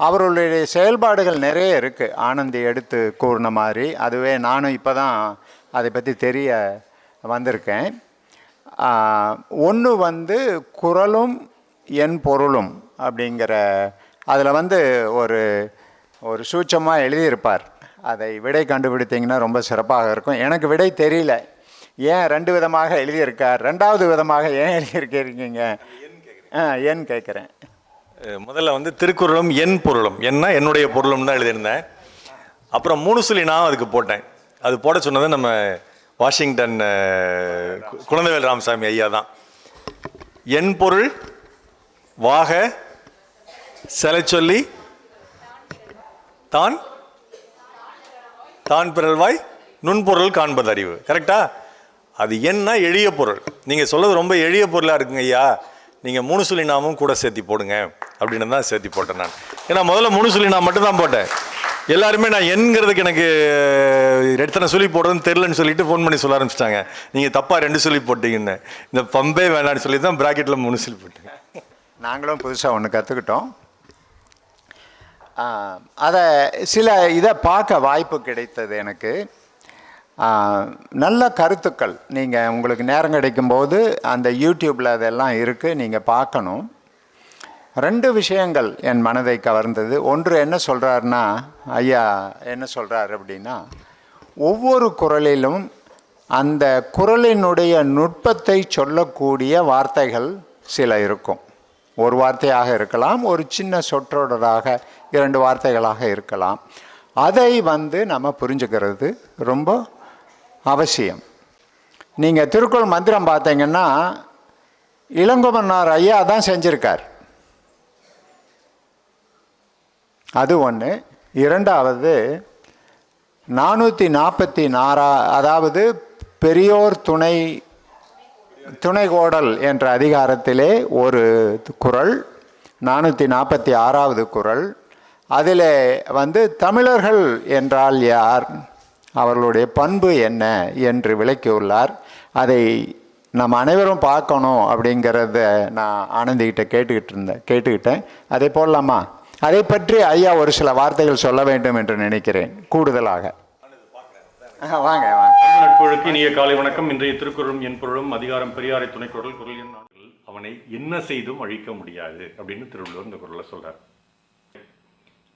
அவர்களுடைய செயல்பாடுகள் நிறைய இருக்குது. ஆனந்தி எடுத்து கூறின மாதிரி, அதுவே நானும் இப்போ தான் அதை பற்றி தெரிய வந்திருக்கேன். ஒன்று வந்து குறளும் என் பொருளும் அப்படிங்கிற அதில் வந்து ஒரு சூட்சமாக எழுதியிருப்பார். அதை விடை கண்டுபிடித்தீங்கன்னா ரொம்ப சிறப்பாக இருக்கும். எனக்கு விடை தெரியல, ஏன் 2 விதமாக எழுதியிருக்கார், 2வது விதமாக ஏன் எழுதியிருக்கீங்க? ஏன்னு கேட்குறேன். முதல்ல வந்து திருக்குறளும் என் பொருளும், என்ன என்னுடைய பொருளும் தான் எழுதியிருந்தேன். அப்புறம் 3 சொல்லி நான் அதுக்கு போட்டேன். அது போட சொன்னது நம்ம வாஷிங்டன் குழந்தைவேல் ராமசாமி ஐயா தான். என் பொருள் வாக செலை சொல்லி தான் தான் பிறல்வாய் நுண்பொருள் காண்பது அறிவு. கரெக்டா? அது என்ன எளிய பொருள். நீங்கள் சொல்றது ரொம்ப எளிய பொருளாக இருக்குங்க ஐயா, நீங்கள் 3 சொல்லி நாமும் கூட சேர்த்தி போடுங்க அப்படின்னு தான் சேர்த்தி போட்டேன் நான். ஏன்னா முதல்ல 3 சொல்லி நான் மட்டும் தான் போட்டேன். எல்லாருமே நான் என்கிறதுக்கு எனக்கு எத்தனை சொல்லி போடுறதுன்னு தெரிலன்னு சொல்லிட்டு ஃபோன் பண்ணி சொல்ல ஆரம்பிச்சிட்டாங்க. நீங்கள் தப்பாக 2 சொல்லி போட்டீங்கன்னு. இந்த பம்பே வேணான்னு சொல்லி தான் ப்ராக்கெட்டில் 3 சொல்லி போட்டேங்க. நாங்களும் புதுசாக ஒன்று கற்றுக்கிட்டோம். அதை இதை பார்க்க வாய்ப்பு கிடைத்தது எனக்கு. நல்ல கருத்துக்கள் நீங்கள் உங்களுக்கு நேரம் கிடைக்கும்போது அந்த யூடியூப்பில் அதெல்லாம் இருக்குது, நீங்கள் பார்க்கணும். 2 விஷயங்கள் என் மனதை கவர்ந்தது. ஒன்று என்ன சொல்கிறாருன்னா, ஐயா என்ன சொல்கிறார் அப்படின்னா, ஒவ்வொரு குறளிலும் அந்த குறளினுடைய நுட்பத்தை சொல்லக்கூடிய வார்த்தைகள் சில இருக்கும். ஒரு வார்த்தையாக இருக்கலாம், ஒரு சின்ன சொற்றொடராக 2 வார்த்தைகளாக இருக்கலாம். அதை நம்ம புரிஞ்சுக்கிறது ரொம்ப அவசியம். நீங்கள் திருக்குறள் மந்திரம் பார்த்தீங்கன்னா இளங்கோவனார் ஐயா தான் செஞ்சிருக்கார். அது ஒன்று. இரண்டாவது 444 அதாவது பெரியோர் துணைகோடல் என்ற அதிகாரத்திலே ஒரு குறள், 446வது குறள். அதில் தமிழர்கள் என்றால் யார், அவர்களுடைய பண்பு என்ன என்று விளக்கியுள்ளார். அதை நம்ம அனைவரும் பார்க்கணும் அப்படிங்கிறத நான் ஆனந்திக்கிட்ட கேட்டுக்கிட்டேன். அதை போடலாமா? அதை பற்றி ஐயா ஒரு சில வார்த்தைகள் சொல்ல வேண்டும் என்று நினைக்கிறேன் கூடுதலாக. வாங்க வாங்க. நட்புகளுக்கு இனிய காலை வணக்கம். இன்றைய திருக்குறளும் என் பொருளும் அதிகாரம் பெரியாரை துணைக்குறள் குறள் எண் 4. அவனை என்ன செய்தும் அழிக்க முடியாது அப்படின்னு திருவள்ளுவர் இந்த குறளை சொல்றார்.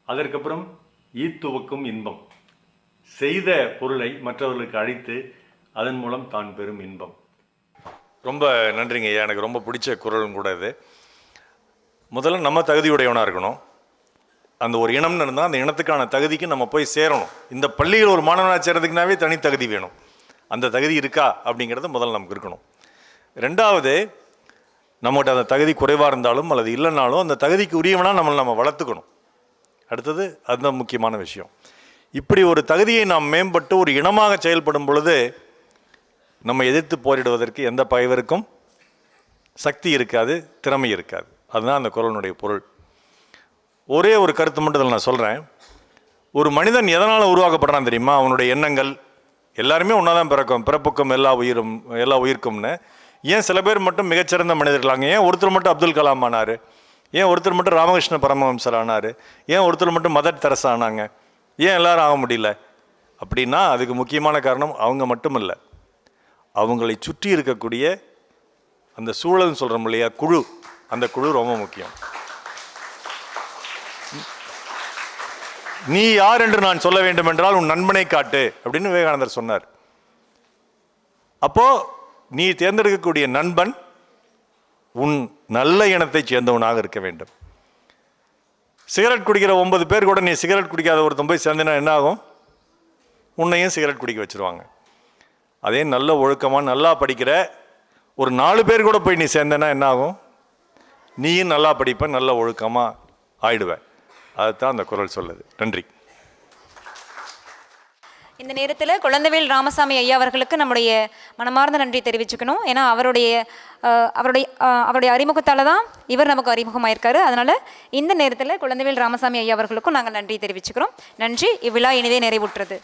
அதற்கப்புறம் ஈத்துவக்கும் இன்பம், செய்த பொருளை மற்றவர்களுக்கு அழித்து அதன் மூலம் தான் பெறும் இன்பம். ரொம்ப நன்றிங்க ஐயா, எனக்கு ரொம்ப பிடிச்ச குறளும் கூட இது. முதல்ல நம்ம தகுதியுடையவனாக இருக்கணும். அந்த ஒரு இனம்னு இருந்தால் அந்த இனத்துக்கான தகுதிக்கு நம்ம போய் சேரணும். இந்த பள்ளியில் ஒரு மாணவனாக சேர்றதுக்குனாவே தனி தகுதி வேணும். அந்த தகுதி இருக்கா அப்படிங்கிறது முதல்ல நமக்கு இருக்கணும். 2வது, நம்மகிட்ட அந்த தகுதி குறைவாக இருந்தாலும் அல்லது இல்லைனாலும் அந்த தகுதிக்கு உரியவனாக நம்ம வளர்த்துக்கணும். அடுத்தது அதுதான் முக்கியமான விஷயம். இப்படி ஒரு தகுதியை நாம் மேம்பட்டு ஒரு இனமாக செயல்படும் பொழுது நம்ம எதிர்த்து போரிடுவதற்கு எந்த பகைவருக்கும் சக்தி இருக்காது, திறமை இருக்காது. அதுதான் அந்த குறளினுடைய பொருள். ஒரே ஒரு கருத்து மட்டும் இதில் நான் சொல்கிறேன். ஒரு மனிதன் எதனால் உருவாக்கப்படுறான் தெரியுமா? அவனுடைய எண்ணங்கள். எல்லாருமே ஒன்றா தான் பிறக்கும், பிறப்புக்கும் எல்லா உயிர்க்கும்னு. ஏன் சில பேர் மட்டும் மிகச்சிறந்த மனிதர்களாங்க? ஏன் ஒருத்தர் மட்டும் அப்துல் கலாம் ஆனார்? ஏன் ஒருத்தர் மட்டும் ராமகிருஷ்ண பரமஹம்சர் ஆனார்? ஏன் ஒருத்தர் மட்டும் மதர் தெரசா ஆனாங்க? ஏன் எல்லாரும் ஆக முடியல? அப்படின்னா அதுக்கு முக்கியமான காரணம் அவங்க மட்டும் இல்லை, அவங்களை சுற்றி இருக்கக்கூடிய அந்த சூழல்னு சொல்கிறோம் இல்லையா, குழு. அந்த குழு ரொம்ப முக்கியம். நீ யார் என்று நான் சொல்ல வேண்டும் என்றால் உன் நண்பனை காட்டு அப்படின்னு விவேகானந்தர் சொன்னார். அப்போ நீ தேர்ந்தெடுக்கக்கூடிய நண்பன் உன் நல்ல இனத்தை சேர்ந்தவனாக இருக்க வேண்டும். சிகரெட் குடிக்கிற 9 பேர் கூட நீ சிகரெட் குடிக்காத ஒருத்தன் போய் சேர்ந்தனா என்ன ஆகும்? உன்னையும் சிகரெட் குடிக்க வச்சுருவாங்க. அதே நல்ல ஒழுக்கமாக நல்லா படிக்கிற ஒரு 4 பேர் கூட போய் நீ சேர்ந்தனா என்ன ஆகும்? நீயும் நல்லா படிப்ப, நல்ல ஒழுக்கமாக ஆயிடுவேன். அதுதான் அந்த குறள் சொல்லுது. நன்றி. இந்த நேரத்தில் குழந்தைவேல் ராமசாமி ஐயா அவர்களுக்கு நம்முடைய மனமார்ந்த நன்றி தெரிவிச்சுக்கணும். ஏன்னா அவருடைய அறிமுகத்தால் தான் இவர் நமக்கு அறிமுகமாயிருக்காரு. அதனால் இந்த நேரத்தில் குழந்தைவேல் ராமசாமி ஐயா அவர்களுக்கும் நாங்கள் நன்றி தெரிவிச்சுக்கிறோம். நன்றி. இவ்விழா இனிதே நிறைவுற்றது.